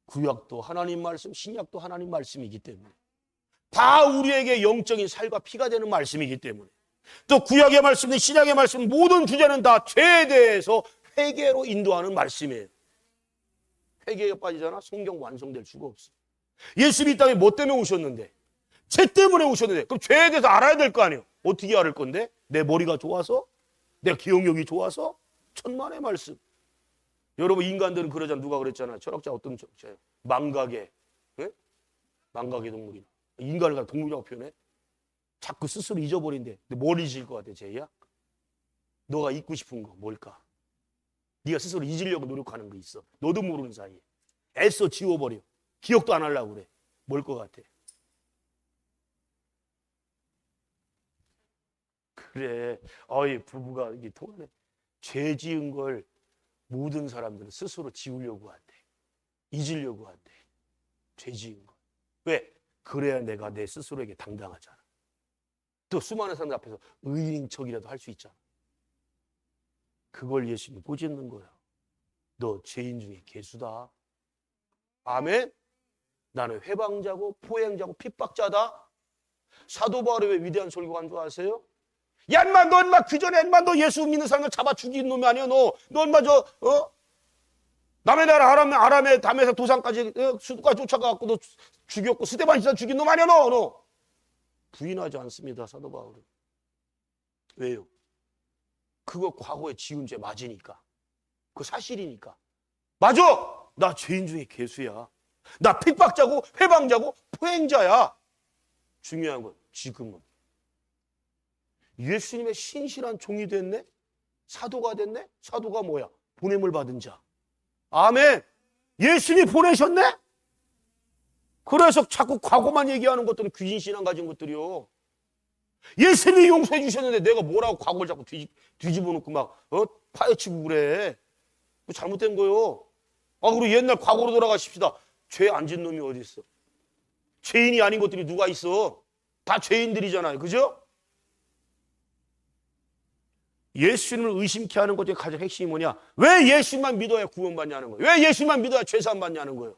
구약도 하나님 말씀, 신약도 하나님 말씀이기 때문에. 다 우리에게 영적인 살과 피가 되는 말씀이기 때문에. 또 구약의 말씀, 신약의 말씀 모든 주제는 다 죄에 대해서 회개로 인도하는 말씀이에요. 회개에 빠지잖아. 성경 완성될 수가 없어. 예수님이 이 땅에 뭐 때문에 오셨는데? 죄 때문에 오셨는데 그럼 죄에 대해서 알아야 될 거 아니에요. 어떻게 알을 건데? 내 머리가 좋아서? 내 기억력이 좋아서? 천만의 말씀. 여러분 인간들은 그러잖아. 누가 그랬잖아. 철학자 어떤 철학자예요? 망각의 망각의 동물이나 인간을 갖다 동물이라고 표현해? 자꾸 스스로 잊어버린대. 근데 뭘 잊을 것 같아 제이야? 너가 잊고 싶은 거 뭘까? 네가 스스로 잊으려고 노력하는 거 있어. 너도 모르는 사이에 애써 지워버려. 기억도 안 하려고 그래. 뭘 것 같아? 그래. 부부가 이게 통하네. 죄 지은 걸 모든 사람들은 스스로 지우려고 한대. 잊으려고 한대. 죄 지은 걸. 왜? 그래야 내가 내 스스로에게 당당하잖아. 또 수많은 사람들 앞에서 의인 척이라도 할 수 있잖아. 그걸 예수님이 꼬집는 거야. 너 죄인 중에 개수다. 아멘? 나는 회방자고 포행자고 핍박자다. 사도 바울이 왜 위대한 설교한 줄 아세요? 야, 너 인마 귀전에 너 예수 믿는 사람을 잡아 죽인 놈이 아니야, 너 인마 남의 나라 아람의 담에서 도상까지 수도까지 쫓아가갖고 너 죽였고 스데반 지사 죽인 놈 아니야, 너 부인하지 않습니다, 사도 바울은. 왜요? 그거 과거에 지은 죄 맞으니까. 그거 사실이니까. 맞아! 나 죄인 중에 개수야. 나 핍박자고 회방자고 포행자야. 중요한 건 지금은 예수님의 신실한 종이 됐네? 사도가 됐네? 사도가 뭐야? 보냄을 받은 자. 아멘. 예수님이 보내셨네? 그래서 자꾸 과거만 얘기하는 것들은 귀신신앙 가진 것들이요. 예수님이 용서해 주셨는데 내가 뭐라고 과거를 자꾸 뒤집어 놓고 막 파헤치고 그래. 잘못된 거요. 그리고 옛날 과거로 돌아가십시다. 죄 안 짓는 놈이 어디 있어? 죄인이 아닌 것들이 누가 있어? 다 죄인들이잖아요. 그죠? 예수님을 의심케 하는 것 중에 가장 핵심이 뭐냐? 왜 예수님만 믿어야 구원받냐는 거예요. 왜 예수님만 믿어야 죄사함 받냐는 거예요.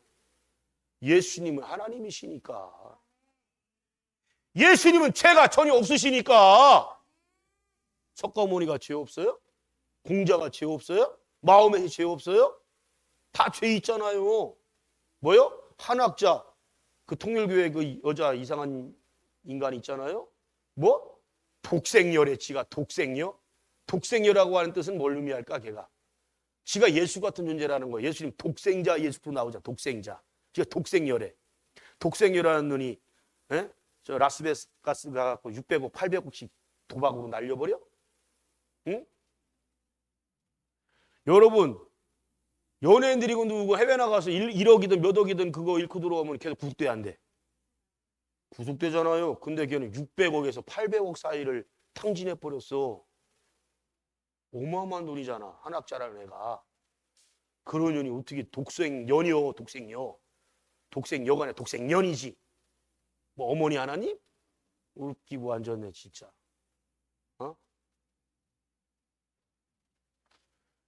예수님은 하나님이시니까. 예수님은 죄가 전혀 없으시니까. 석가모니가 죄 없어요? 공자가 죄 없어요? 마호멧이 죄 없어요? 다 죄 있잖아요. 뭐요? 한학자, 그 통일교회 그 여자 이상한 인간 있잖아요. 뭐? 독생녀래. 지가 독생녀? 독생녀라고 하는 뜻은 뭘 의미할까? 걔가 지가 예수 같은 존재라는 거예요. 예수님 독생자 예수도 나오자. 독생자. 지가 독생녀래. 독생녀라는 놈이 저 라스베가스 가갖고 600억 800억씩 도박으로 날려버려? 응? 여러분 연예인들이고 누구고 해외 나가서 1억이든 몇 억이든 그거 잃고 들어오면 계속 구속돼야 한대. 구속되잖아요. 근데 걔는 600억에서 800억 사이를 탕진해 버렸어. 어마어마한 돈이잖아. 한학자라는 애가. 그런 년이 어떻게 독생년이요, 독생녀. 독생여간에 독생년이지. 뭐 어머니 하나님? 웃기고 앉았네 진짜. 어?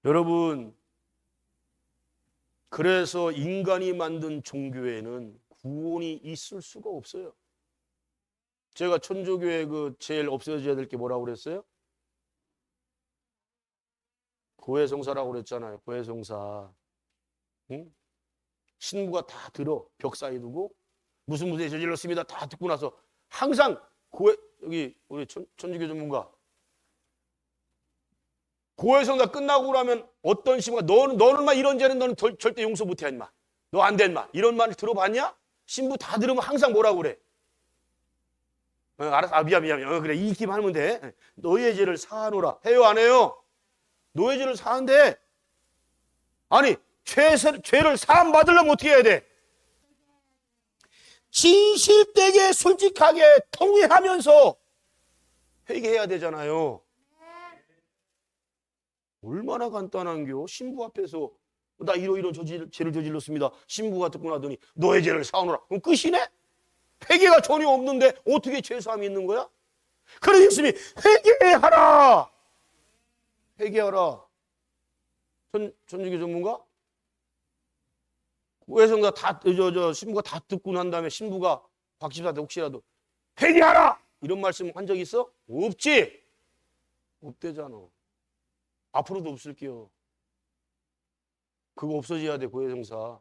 여러분, 그래서 인간이 만든 종교에는 구원이 있을 수가 없어요. 제가 천주교회 그 제일 없어져야 될 게 뭐라고 그랬어요? 고해성사라고 그랬잖아요. 고해성사. 응? 신부가 다 들어. 벽 사이 두고 무슨 죄 저질렀습니다. 다 듣고 나서 항상 여기 우리 천주교 전문가 고해성사 끝나고 나면 어떤 신부가 너는 막 이런 죄는 너는 절대 용서 못해 인마. 너 안 돼 인마. 이런 말을 들어봤냐? 신부 다 들으면 항상 뭐라고 그래? 알았어. 아, 미안. 그래. 이 기만 하면 돼. 너의 죄를 사하노라. 해요, 안 해요? 너의 죄를 사한대. 아니, 죄를 사함 받으려면 어떻게 해야 돼? 진실되게 솔직하게 통회하면서 회개해야 되잖아요. 얼마나 간단한겨? 신부 앞에서 나 이런 죄를 저질렀습니다. 신부가 듣고 나더니 너의 죄를 사하노라. 그럼 끝이네? 회개가 전혀 없는데 어떻게 죄사함이 있는 거야? 그래서 예수님이 회개하라. 회개하라. 천주교 전문가? 외성가 다 신부가 다 듣고 난 다음에 신부가 박 집사한테 혹시라도 회개하라 이런 말씀 한 적 있어? 없지. 없대잖아. 앞으로도 없을게요. 그거 없어져야 돼. 고해성사.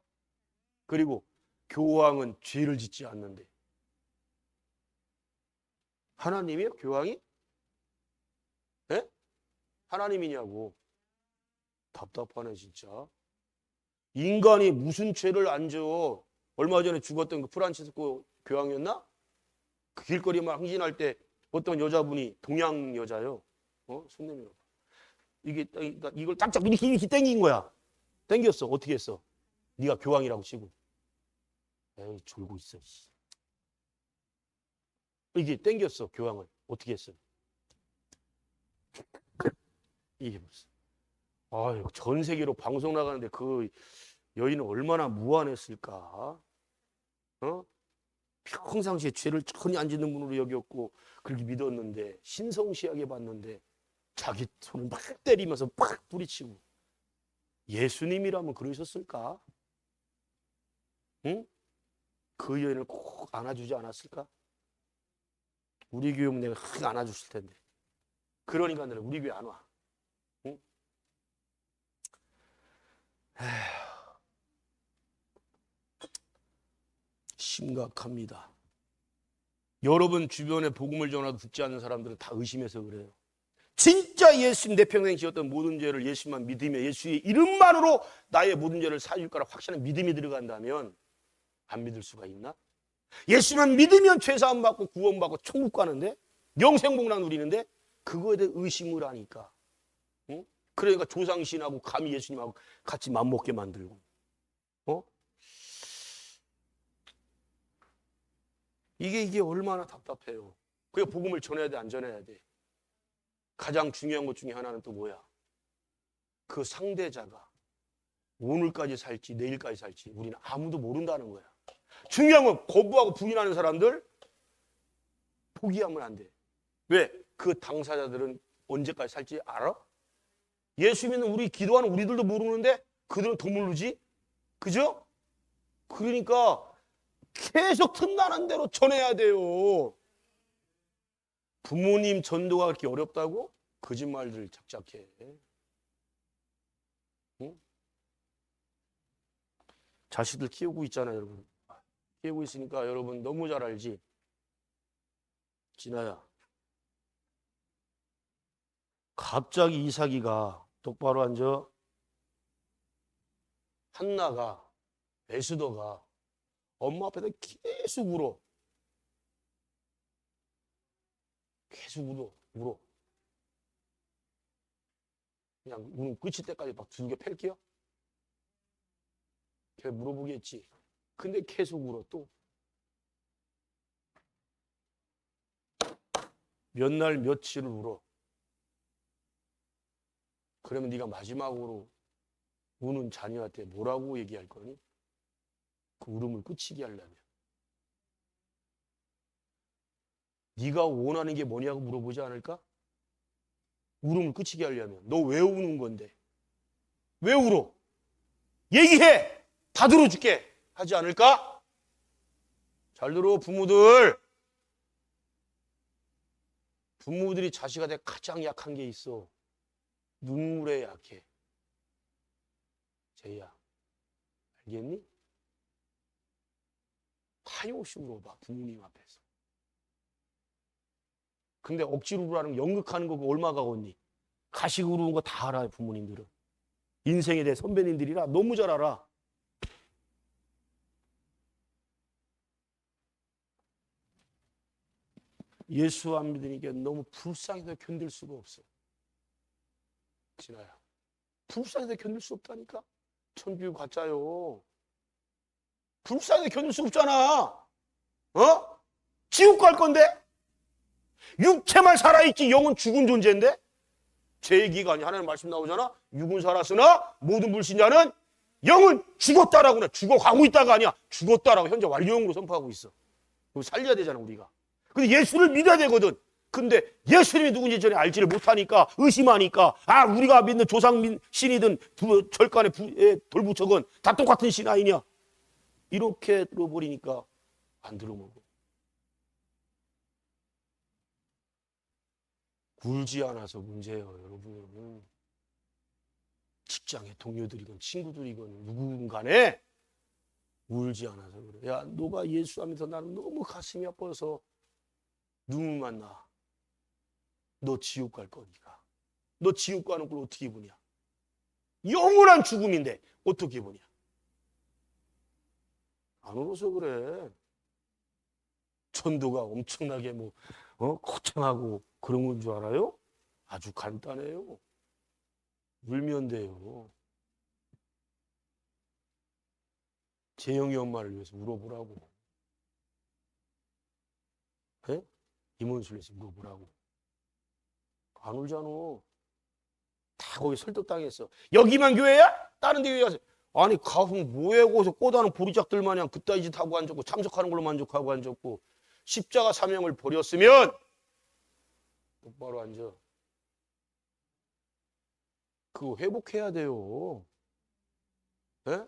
그리고 교황은 죄를 짓지 않는데. 하나님이요? 교황이? 예? 하나님이냐고. 답답하네 진짜. 인간이 무슨 죄를 안 져. 얼마 전에 죽었던 그 프란치스코 교황이었나? 그 길거리만 항진할 때 어떤 여자분이 동양 여자요. 손 내밀어. 이게 이걸 짝짝 이렇게 땡긴 거야. 땡겼어. 어떻게 했어? 네가 교황이라고 치고. 에이 졸고 있어. 이게 땡겼어. 교황을. 어떻게 했어? 이게 무슨. 아유, 전 세계로 방송 나가는데 그 여인은 얼마나 무안했을까? 평상시에 죄를 전혀 안 짓는 분으로 여겼고 그렇게 믿었는데 신성시하게 봤는데 자기 손을 막 때리면서 막 부리치고 예수님이라면 그러셨을까? 응? 그 여인을 꼭 안아주지 않았을까? 우리 교회 오면 내가 흑 안아줬을 텐데 그러니까 너는 우리 교회 안 와. 응? 심각합니다. 여러분 주변에 복음을 전하도 듣지 않는 사람들은 다 의심해서 그래요. 진짜 예수님 내 평생 지었던 모든 죄를 예수만 믿으며 예수의 이름만으로 나의 모든 죄를 사줄 거라 확실한 믿음이 들어간다면 안 믿을 수가 있나? 예수만 믿으면 죄사함 받고 구원받고 천국 가는데 영생복락 누리는데 그거에 대해 의심을 하니까 응? 그러니까 조상신하고 감히 예수님하고 같이 맘먹게 만들고 이게 얼마나 답답해요. 그게 복음을 전해야 돼, 안 전해야 돼? 가장 중요한 것 중에 하나는 또 뭐야? 그 상대자가 오늘까지 살지 내일까지 살지 우리는 아무도 모른다는 거야. 중요한 건 거부하고 부인하는 사람들 포기하면 안 돼. 왜? 그 당사자들은 언제까지 살지 알아? 예수 믿는 우리 기도하는 우리들도 모르는데 그들은 더 모르지? 그죠? 그러니까 계속 틈나는 대로 전해야 돼요. 부모님 전도가 그렇게 어렵다고? 거짓말들 작작해. 응? 자식들 키우고 있잖아요, 여러분. 키우고 있으니까 여러분 너무 잘 알지? 진아야. 갑자기 이삭이가 똑바로 앉아. 한나가, 에스더가 엄마 앞에서 계속 울어. 계속 울어. 그냥 운 끝일 때까지 막 두들겨 팰게요. 걔 물어보겠지. 근데 계속 울어 또. 몇 날 며칠을 울어. 그러면 네가 마지막으로 우는 자녀한테 뭐라고 얘기할 거니? 그 울음을 그치게 하려면. 네가 원하는 게 뭐냐고 물어보지 않을까? 울음을 그치게 하려면. 너 왜 우는 건데? 왜 울어? 얘기해! 다 들어줄게! 하지 않을까? 잘 들어, 부모들. 부모들이 자식한테 가장 약한 게 있어. 눈물에 약해. 제이야, 알겠니? 하염없이 울어봐, 부모님 앞에서. 근데 억지로 울으라는 연극하는 거 얼마가 걷니? 가식 우는 거 다 알아요, 부모님들은. 인생에 대해 선배님들이라 너무 잘 알아. 예수 안 믿으니까 너무 불쌍해서 견딜 수가 없어. 진아야, 불쌍해서 견딜 수 없다니까? 천주교 가짜요. 불쌍해서 견딜 수 없잖아. 어? 지옥 갈 건데? 육체만 살아있지 영은 죽은 존재인데? 제 얘기가 아니야. 하나님 말씀 나오잖아. 육은 살았으나 모든 불신자는 영은 죽었다라고. 죽어가고 있다가 아니야. 죽었다라고 현재 완료형으로 선포하고 있어. 그거 살려야 되잖아, 우리가. 근데 예수를 믿어야 되거든. 근데 예수님이 누군지 전에 알지를 못하니까, 의심하니까, 아, 우리가 믿는 조상 신이든 절간에 돌부처건 다 똑같은 신 아니냐. 이렇게 들어버리니까 안 들어먹어. 굴지 않아서 문제예요, 여러분. 직장의 동료들이건 친구들이건 누군 간에 울지 않아서 그래. 야, 너가 예수 하면서 나는 너무 가슴이 아파서 눈물만 나. 너 지옥 갈 거니까. 너 지옥 가는 걸 어떻게 보냐? 영원한 죽음인데 어떻게 보냐? 안 울어서 그래. 전도가 엄청나게 거창하고 그런 건 줄 알아요? 아주 간단해요. 울면 돼요. 재영이 엄마를 위해서 울어보라고. 네? 임원수를 위해서 울어보라고. 안 울잖아. 다 거기 설득당했어. 여기만 교회야? 다른 데 교회 가서. 아니, 가서 뭐해? 거기서 꼬다는 보리짝들 마냥 그따위 짓 하고 앉았고 참석하는 걸로 만족하고 앉았고 십자가 사명을 버렸으면 똑바로 앉아. 그거 회복해야 돼요. 네?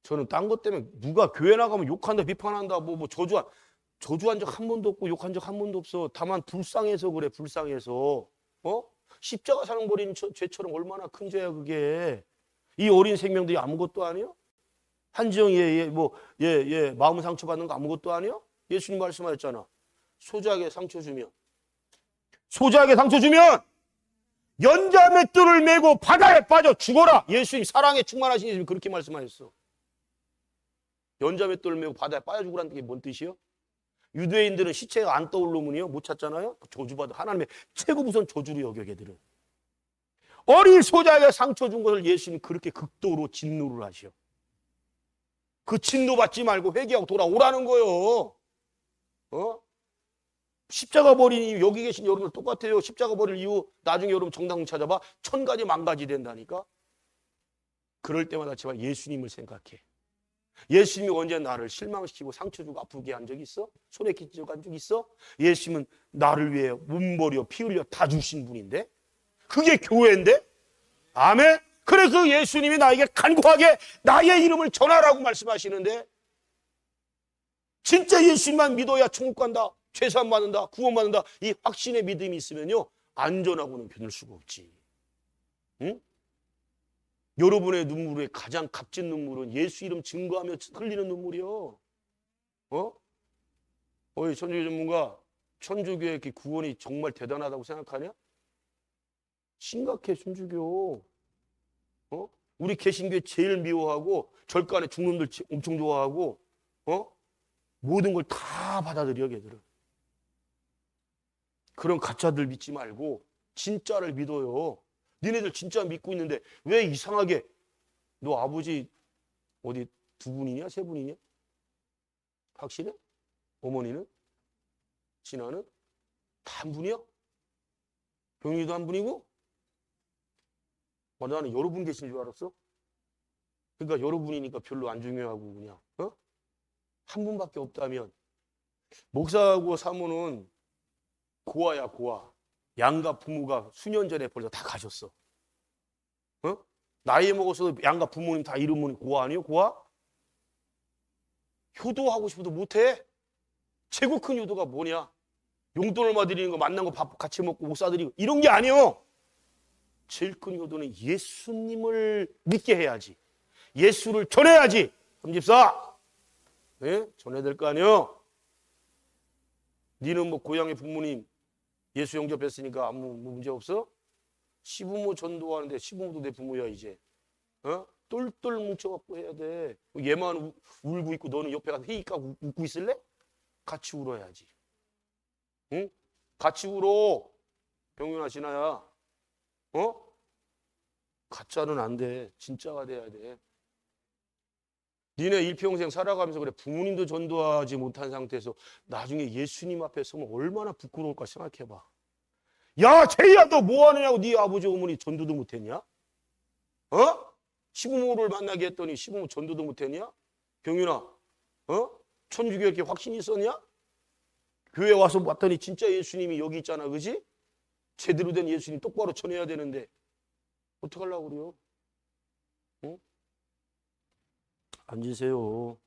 저는 딴 것 때문에 누가 교회 나가면 욕한다, 비판한다, 저주한 적 한 번도 없고 욕한 적 한 번도 없어. 다만 불쌍해서 그래, 불쌍해서. 십자가 사명 버린 죄처럼 얼마나 큰 죄야, 그게. 이 어린 생명들이 아무것도 아니요? 한지영 마음 상처받는 거 아무것도 아니요? 예수님 말씀하셨잖아. 소자에게 상처 주면 연자맷돌을 메고 바다에 빠져 죽어라. 예수님 사랑에 충만하신 예수님이 그렇게 말씀하셨어. 연자맷돌을 메고 바다에 빠져 죽으라는 게 뭔 뜻이요? 유대인들은 시체가 안 떠오르면요 못 찾잖아요. 저주받아. 하나님의 최고 무선 저주로 여겨. 걔들은 어린 소자에게 상처 준 것을 예수님 그렇게 극도로 진노를 하셔. 그 진노 받지 말고 회개하고 돌아오라는 거요. 십자가 버린 이유, 여기 계신 여러분들 똑같아요. 십자가 버릴 이유 나중에 여러분 정당 찾아봐. 1000가지 만가지 된다니까. 그럴 때마다 제발 예수님을 생각해. 예수님이 언제 나를 실망시키고 상처 주고 아프게 한 적 있어? 손에 끼치고 한 적 있어? 예수님은 나를 위해 몸버려 피 흘려 다 주신 분인데 그게 교회인데? 아멘? 그래 그 예수님이 나에게 간구하게 나의 이름을 전하라고 말씀하시는데 진짜 예수님만 믿어야 천국 간다, 죄사함 받는다, 구원받는다 이 확신의 믿음이 있으면요 안전하고는 견딜 수가 없지. 응? 여러분의 눈물의 가장 값진 눈물은 예수 이름 증거하며 흘리는 눈물이요. 어이 천주교 전문가, 천주교의 구원이 정말 대단하다고 생각하냐? 심각해. 천주교. 우리 개신교회 제일 미워하고 절간에 중놈들 엄청 좋아하고 모든 걸 다 받아들여. 걔들은 그런 가짜들 믿지 말고 진짜를 믿어요. 니네들 진짜 믿고 있는데 왜 이상하게 너 아버지 어디 2분이냐 3분이냐? 확실해? 어머니는? 진아는? 다 한 분이요? 병윤이도 한 분이고? 나는 여러분 계신 줄 알았어. 그러니까 여러분이니까 별로 안 중요하고 그냥 한 분밖에 없다면 목사하고 사모는 고아야 고아. 양가 부모가 수년 전에 벌써 다 가셨어. 나이 먹어서 양가 부모님 다 이름은 고아 아니요? 고아? 효도하고 싶어도 못해. 최고 큰 효도가 뭐냐? 용돈 얼마 드리는 거 만난 거 밥 같이 먹고 옷 사드리고 이런 게 아니요. 제일 큰 효도는 예수님을 믿게 해야지. 예수를 전해야지. 삼집사, 네? 전해야 될 거 아니요. 니는 뭐 고향의 부모님 예수 영접했으니까 아무 문제 없어? 시부모 전도하는데 시부모도 내 부모야 이제. 똘똘 뭉쳐갖고 해야 돼. 얘만 울고 있고 너는 옆에 가서 히히까 웃고 있을래? 같이 울어야지. 응? 같이 울어. 병윤아, 진아야. 가짜는 안 돼. 진짜가 돼야 돼. 니네 일평생 살아가면서 그래 부모님도 전도하지 못한 상태에서 나중에 예수님 앞에 서면 얼마나 부끄러울까 생각해봐. 야, 쟤야 너 뭐하느냐고 네 아버지 어머니 전도도 못했냐? 시부모를 만나게 했더니 시부모 전도도 못했냐? 병윤아, 천주교에 이렇게 확신이 있었냐? 교회 와서 봤더니 진짜 예수님이 여기 있잖아, 그지? 제대로 된 예수님 똑바로 전해야 되는데 어떡하려고 그래요? 응? 앉으세요.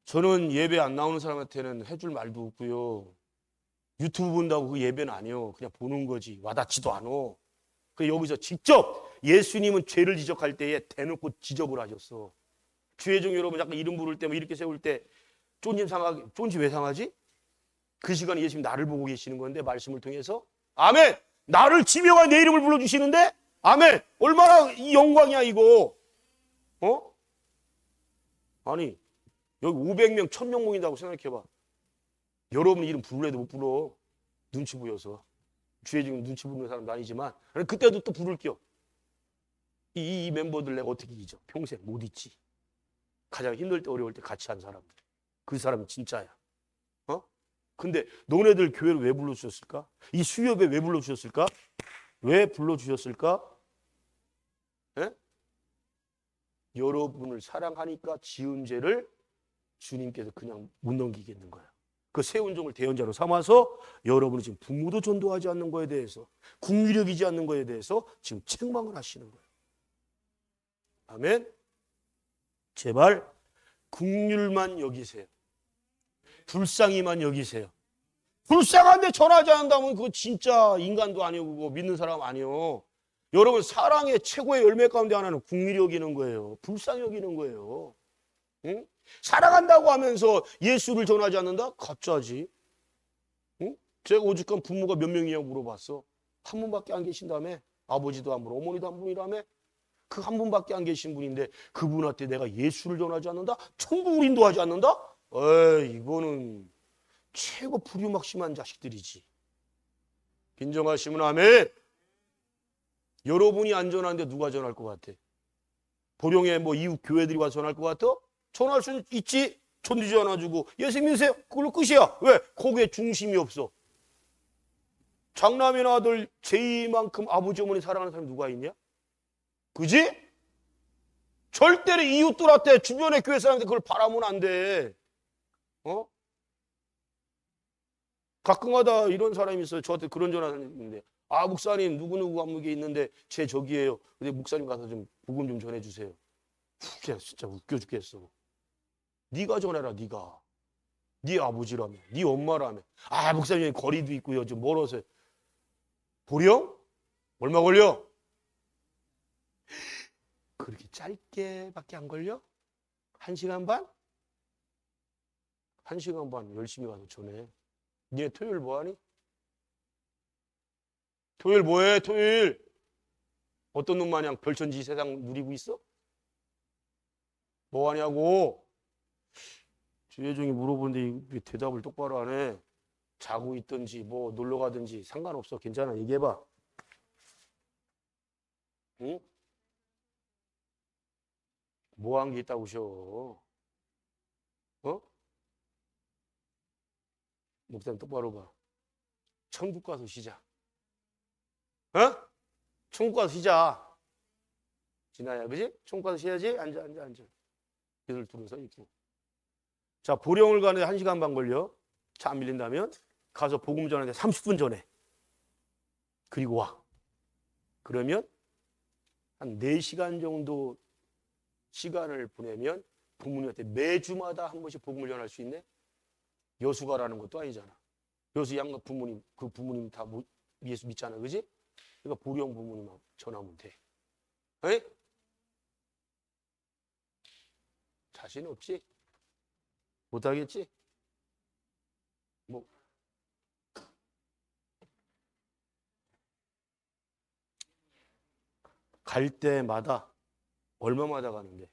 저는 예배 안 나오는 사람한테는 해줄 말도 없고요. 유튜브 본다고 그 예배는 아니요. 그냥 보는 거지. 와닿지도 않아. 그 여기서 직접 예수님은 죄를 지적할 때에 대놓고 지적을 하셨어. 주의종 여러분 약간 이름 부를 때 뭐 이렇게 세울 때 쫀지 상하게, 쫀지 왜 상하지? 그 시간에 예수님 나를 보고 계시는 건데 말씀을 통해서 아멘. 나를 지명한 내 이름을 불러주시는데 아멘. 얼마나 이 영광이야 이거. 아니 여기 500명 1000명 모인다고 생각해봐. 여러분 이름 부르래도 못 불러. 눈치 보여서. 주에 지금 눈치 보는 사람도 아니지만 그때도 또 부를게요. 이 멤버들 내가 어떻게 잊어? 평생 못 잊지. 가장 힘들 때 어려울 때 같이 한 사람들. 그 사람이 진짜야. 근데 너네들 교회를 왜 불러주셨을까? 이 수협에 왜 불러주셨을까? 왜 불러주셨을까? 예? 여러분을 사랑하니까 지은 죄를 주님께서 그냥 못 넘기겠는 거야. 그 세운종을 대연자로 삼아서 여러분이 지금 부모도 전도하지 않는 거에 대해서 국위력이지 않는 거에 대해서 지금 책망을 하시는 거예요. 아멘. 제발 국률만 여기세요. 불쌍히만 여기세요. 불쌍한데 전하지 않는다면 그거 진짜 인간도 아니고 그거 믿는 사람 아니요. 여러분 사랑의 최고의 열매 가운데 하나는 국률이 여기는 거예요. 불쌍히 여기는 거예요. 응? 사랑한다고 하면서 예수를 전하지 않는다? 가짜지. 응? 제가 오죽한 부모가 몇 명이냐고 물어봤어. 한 분밖에 안 계신다며. 아버지도 한 분, 어머니도 한 분이라며. 그 한 분밖에 안 계신 분인데 그분한테 내가 예수를 전하지 않는다? 천국 인도하지 않는다? 에이, 이거는 최고 불효막심한 자식들이지. 인정하시면 아멘. 여러분이 안 전하는데 누가 전할 것 같아? 보령에 뭐 이웃 교회들이 와서 전할 것 같아? 전할 수 있지. 전도지 않아주고 예수 믿으세요. 그걸로 끝이야. 왜? 거기에 중심이 없어. 장남이나 아들 제이만큼 아버지 어머니 사랑하는 사람이 누가 있냐? 그지? 절대로 이웃들한테 주변의 교회 사람한테 그걸 바라면 안 돼. 가끔가다 이런 사람이 있어요. 저한테 그런 전화를 했는데 아 목사님 누구누구 안목에 있는데 제 적이에요. 근데 목사님 가서 좀 복음 좀 전해주세요. 진짜 웃겨 죽겠어. 네가 전해라 네가. 네 아버지라며 네 엄마라며. 아 목사님 거리도 있고요. 좀 멀어서. 보령? 얼마 걸려? 그렇게 짧게밖에 안 걸려? 1시간 반? 1시간 반 열심히 가서 전해. 니네 토요일 뭐하니? 토요일 뭐해? 토요일 어떤 놈 마냥 별천지 세상 누리고 있어? 뭐하냐고. 주혜정이 물어보는데 왜 대답을 똑바로 안 해? 자고 있든지 뭐 놀러 가든지 상관없어. 괜찮아. 얘기해봐. 응? 뭐 한 게 있다고 쉬어? 목사님 똑바로 봐. 천국 가서 쉬자. 어? 천국 가서 쉬자. 진아야, 그지? 천국 가서 쉬어야지. 앉아. 얘들 둘은 서 있고. 자, 보령을 가는데 1시간 반 걸려. 차 안 밀린다면 가서 복음 전하는데 30분 전에. 그리고 와. 그러면 한 4시간 정도 시간을 보내면 부모님한테 매주마다 한 번씩 복음을 전할 수 있네. 여수가라는 것도 아니잖아. 여수 양가 부모님, 그 부모님 다 예수 믿잖아, 그지? 그러니까 보령 부모님하고 전하면 돼. 에이? 자신 없지? 못하겠지? 뭐 갈 때마다 얼마마다 가는데?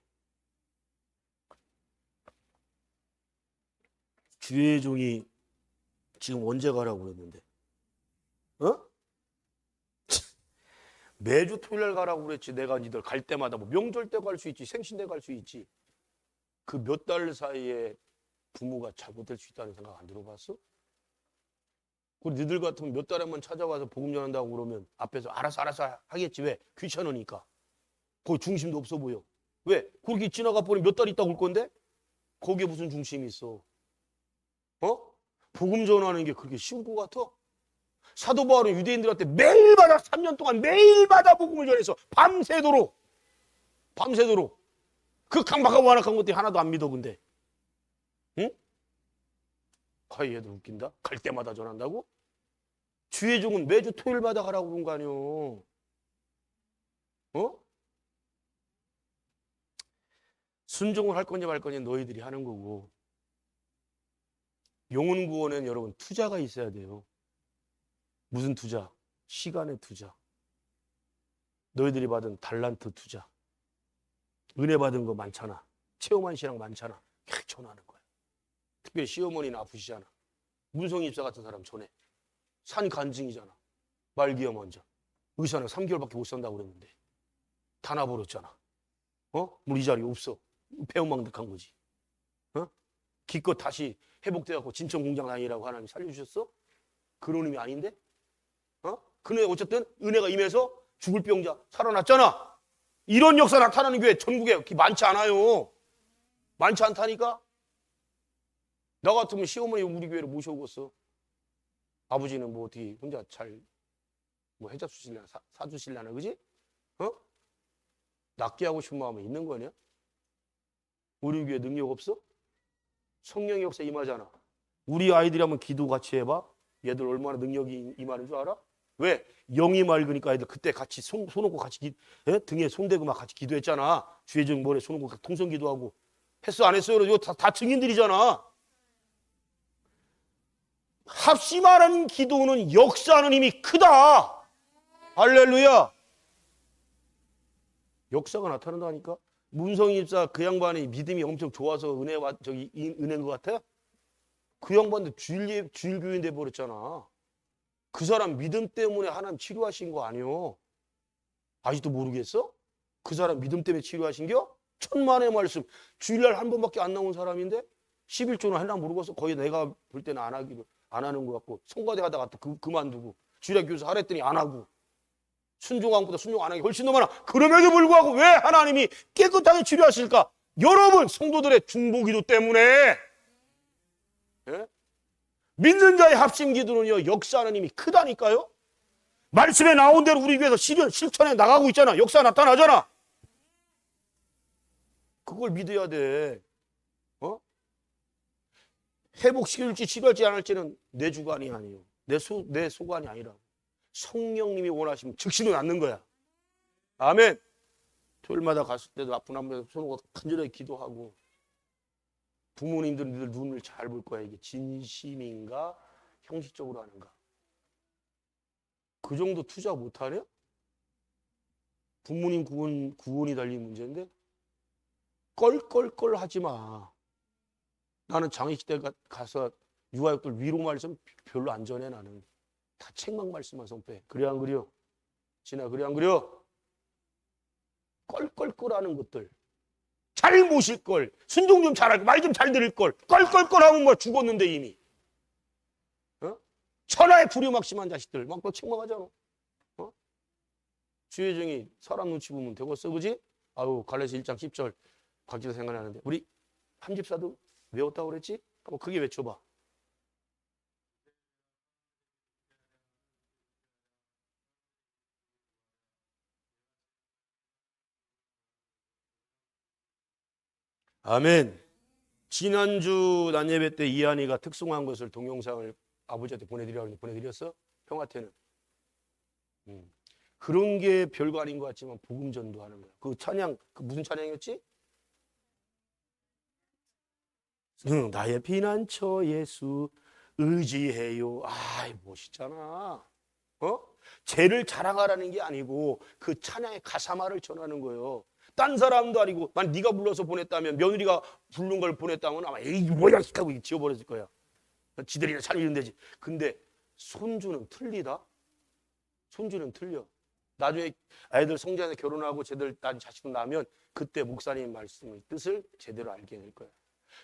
주의 종이 지금 언제 가라고 그랬는데? 어? 매주 토요일 날 가라고 그랬지. 내가 니들 갈 때마다 뭐 명절 때 갈 수 있지, 생신 때 갈 수 있지. 그 몇 달 사이에 부모가 잘못될 수 있다는 생각 안 들어봤어? 그리고 니들 같으면 몇 달에만 찾아와서 복음 전한다고 그러면 앞에서 알아서 하겠지. 왜? 귀찮으니까. 거기 중심도 없어 보여. 왜? 그렇게 지나가 보니 몇 달 있다 올 건데? 거기에 무슨 중심이 있어? 어? 복음 전하는 게 그렇게 쉬운 것 같아? 사도 바울은 유대인들한테 매일마다 3년 동안 매일마다 복음을 전해서 밤새도록 그 강박하고 완악한 것들이 하나도 안 믿어. 근데 응? 가히 얘들 웃긴다. 갈 때마다 전한다고? 주의 종은 매주 토요일마다 가라고 그런 거 아니오. 어? 순종을 할 거냐 말 거냐 너희들이 하는 거고, 영혼 구원에는 여러분 투자가 있어야 돼요. 무슨 투자? 시간의 투자. 너희들이 받은 달란트 투자. 은혜 받은 거 많잖아. 체험한 신앙 많잖아. 계속 전하는 거야. 특별히 시어머니는 아프시잖아. 문성 입사 같은 사람 전해. 산 간증이잖아. 말기암 환자. 의사는 3개월밖에 못 산다고 그랬는데 다 나버렸잖아. 우리 자리 없어. 배은망덕한 거지. 기껏 다시 회복돼갖고 진천 공장 다니라고 하나님 살려주셨어? 그런 의미 아닌데? 그네 어쨌든 은혜가 임해서 죽을 병자 살아났잖아. 이런 역사 나타나는 교회 전국에 많지 않아요. 많지 않다니까. 나 같으면 시어머니 우리 교회로 모셔오겠어. 아버지는 뭐 어떻게 혼자 잘 뭐 해잡수실려나 사주실려나, 그지? 낫게 하고 싶은 마음이 있는 거냐? 우리 교회 능력 없어? 성령의 역사 임하잖아. 우리 아이들이 한번 기도 같이 해봐. 얘들 얼마나 능력이 임하는 줄 알아? 왜? 영이 맑으니까 애들 그때 같이 손 얹고 같이 등에 손대고 막 같이 기도했잖아. 주의 종 머리에 손 얹고 통성 기도하고. 했어 안 했어요? 이거 다 증인들이잖아. 합심하는 기도는 역사하는 힘이 크다. 할렐루야. 역사가 나타난다니까. 문성희 집사 그 양반이 믿음이 엄청 좋아서 은혜인 것 같아? 그 양반도 주일교인 돼 버렸잖아. 그 사람 믿음 때문에 하나님 치료하신 거 아니요? 아직도 모르겠어? 그 사람 믿음 때문에 치료하신겨? 천만의 말씀. 주일날 한 번밖에 안 나온 사람인데 11조는 하나 모르겠어. 거의 내가 볼 때는 안 하는 것 같고, 성가대 하다가 또 그만두고, 주일학 교사 하랬더니 안 하고, 순종왕보다 순종 안 하기 훨씬 더 많아. 그럼에도 불구하고 왜 하나님이 깨끗하게 치료하실까? 여러분 성도들의 중보기도 때문에. 예? 믿는 자의 합심 기도는요 역사하는 힘이 크다니까요. 말씀에 나온 대로 우리 교회에서 실천해 나가고 있잖아. 역사 나타나잖아. 그걸 믿어야 돼. 회복시킬지 치료할지 안 할지는 내 주관이 아니에요. 내 소관이 아니라 성령님이 원하시면 즉시로 낫는 거야. 아멘. 토요일마다 갔을 때도 아픈 한번 손으로 간절하게 기도하고, 부모님들은 늘 눈을 잘 볼 거야. 이게 진심인가 형식적으로 하는가. 그 정도 투자 못하냐? 부모님 구원이 달린 문제인데 껄껄껄 하지 마. 나는 장애식 때 가서 유아역들 위로 말씀 별로 안 전해. 나는 다 책망 말씀만 선포해. 그래 안 그려? 진아 그래 안 그려? 껄껄껄하는 것들, 잘 모실 걸, 순종 좀 잘할 걸, 말 좀 잘 들을 걸, 껄껄껄하면 뭐 죽었는데 이미. 천하의 불효막심한 자식들 막 너 책망하잖아. 어? 주혜정이 사람 눈치 보면 되겠어, 그지? 아유, 갈라디아 1장 10절 각지도 생각나는데 우리 함집사도 외웠다고 그랬지? 한번 크게 외쳐봐. 아멘. 지난주 난예배 때 이한이가 특송한 것을 동영상을 아버지한테 보내드리라고 했는데 보내드렸어? 평화태는. 그런 게 별거 아닌 것 같지만 복음 전도하는 거야. 그 찬양, 그 무슨 찬양이었지? 나의 피난처 예수 의지해요. 아이, 멋있잖아. 어? 죄를 자랑하라는 게 아니고 그 찬양의 가사말을 전하는 거예요. 딴 사람도 아니고 만 네가 불러서 보냈다면 며느리가 부른 걸 보냈다면 아마 에이 뭐야 하고 지워버렸을 거야. 지들이나 잘 이런 데지. 근데 손주는 틀리다. 손주는 틀려. 나중에 아이들 성장해서 결혼하고 쟤들 난 자식도 나면 그때 목사님 말씀의 뜻을 제대로 알게 될 거야.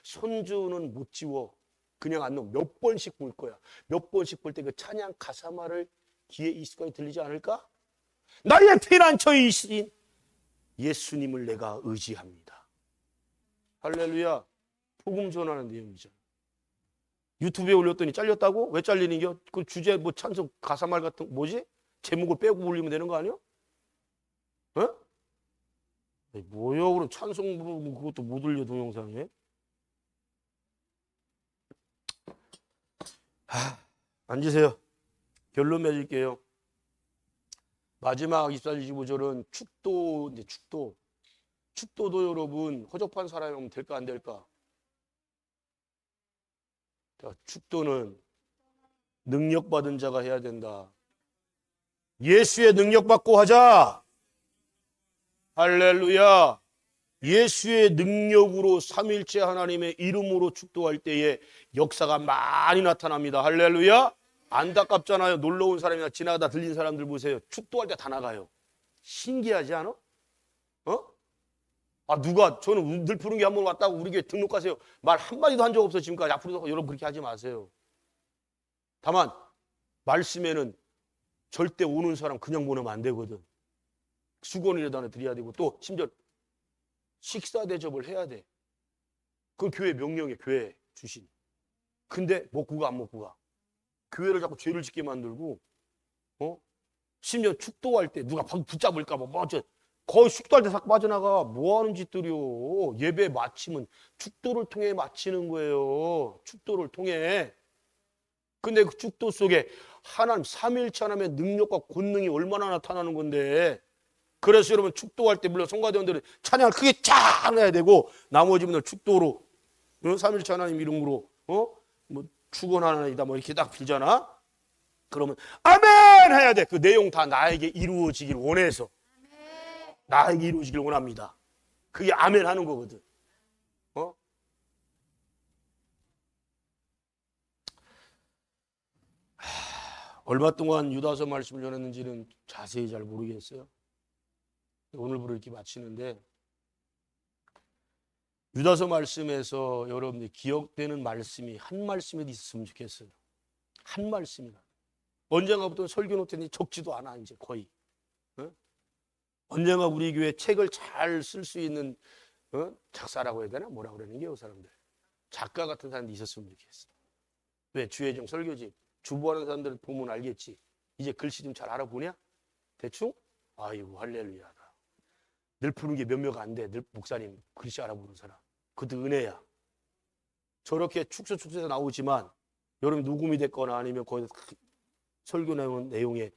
손주는 못 지워. 그냥 안 놓으면 몇 번씩 볼 거야. 몇 번씩 볼 때 그 찬양 가사말을 귀에 익숙하게 들리지 않을까? 나의 피난처이신 예수님을 내가 의지합니다. 할렐루야. 복음 전하는 내용이죠. 유튜브에 올렸더니 잘렸다고? 왜 잘리는 겨? 그 주제 뭐 찬송 가사말 같은 뭐지? 제목을 빼고 올리면 되는 거 아니야? 어? 뭐야 그럼 찬송 부르고 그것도 못 올려 동영상에? 앉으세요. 결론 맺을게요. 마지막 24절 25절은 축도인데 축도도 여러분 허접한 사람이면 될까 안 될까? 축도는 능력받은 자가 해야 된다. 예수의 능력받고 하자. 할렐루야. 예수의 능력으로 삼일째 하나님의 이름으로 축도할 때에 역사가 많이 나타납니다. 할렐루야. 안타깝잖아요. 놀러온 사람이나 지나가다 들린 사람들 보세요. 축도할 때 다 나가요. 신기하지 않아? 누가 저는 늘 푸른 게 한 번 왔다고 우리 교회 등록하세요. 말 한마디도 한 적 없어 지금까지. 앞으로도 여러분 그렇게 하지 마세요. 다만 말씀에는 절대 오는 사람 그냥 보내면 안 되거든. 수건이라도 하나 드려야 되고 또 심지어 식사 대접을 해야 돼. 그건 교회 명령이에요. 교회 주신. 근데 먹고 가 안 먹고 가. 교회를 자꾸 죄를 짓게 만들고 심지어 축도할 때 누가 붙잡을까 봐 거의 축도할 때 싹 빠져나가. 뭐 하는 짓들이요. 예배 마침은 축도를 통해 마치는 거예요. 축도를 통해. 근데 그 축도 속에 하나님 삼일체 하나님의 능력과 권능이 얼마나 나타나는 건데. 그래서 여러분 축도할 때 물론 성가대원들은 찬양을 크게 쫙 해야 되고 나머지 분들 축도로 삼일체 하나님 이름으로 뭐 축원하나이다 뭐 이렇게 딱 빌잖아. 그러면 아멘 해야 돼. 그 내용 다 나에게 이루어지길 원해서. 나에게 이루어지길 원합니다. 그게 아멘 하는 거거든. 얼마 동안 유다서 말씀을 전했는지는 자세히 잘 모르겠어요. 오늘부로 이렇게 마치는데 유다서 말씀에서 여러분들이 기억되는 말씀이 한 말씀이라도 있었으면 좋겠어요. 한 말씀이나. 언젠가부터 설교 노트니 적지도 않아 이제 거의. 언젠가 우리 교회 책을 잘 쓸 수 있는 작사라고 해야 되나? 뭐라 그러는 게요 사람들. 작가 같은 사람도 있었으면 좋겠어. 왜? 주혜정 설교지. 주부하는 사람들 보면 알겠지. 이제 글씨 좀 잘 알아보냐? 대충? 아이고 할렐루야. 늘 푸는 게 몇몇 안 돼. 늘 목사님 글씨 알아보는 사람. 그것도 은혜야. 저렇게 축소에서 나오지만 여러분 녹음이 됐거나 아니면 거기서 설교 내용에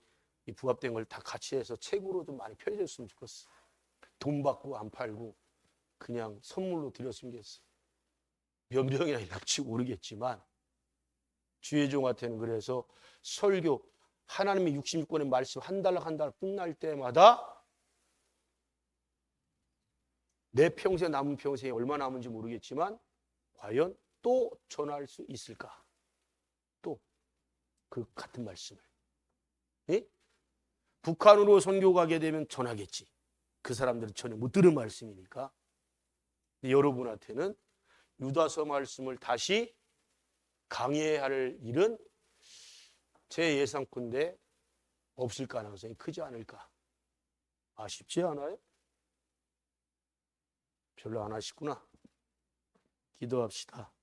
부합된 걸 다 같이 해서 책으로 좀 많이 펴줬으면 좋겠어. 돈 받고 안 팔고 그냥 선물로 드렸으면 좋겠어. 몇 명이나 일할지 모르겠지만 주혜종한테는 그래서 설교 하나님의 66권의 말씀 한 달 끝날 때마다 내 평생 남은 평생이 얼마나 남은지 모르겠지만 과연 또 전할 수 있을까? 또 그 같은 말씀을. 예? 북한으로 선교 가게 되면 전하겠지. 그 사람들은 전혀 못 들은 말씀이니까. 여러분한테는 유다서 말씀을 다시 강해야 할 일은 제 예상컨대 없을 가능성이 크지 않을까. 아쉽지 않아요? 별로 안 하시구나. 기도합시다.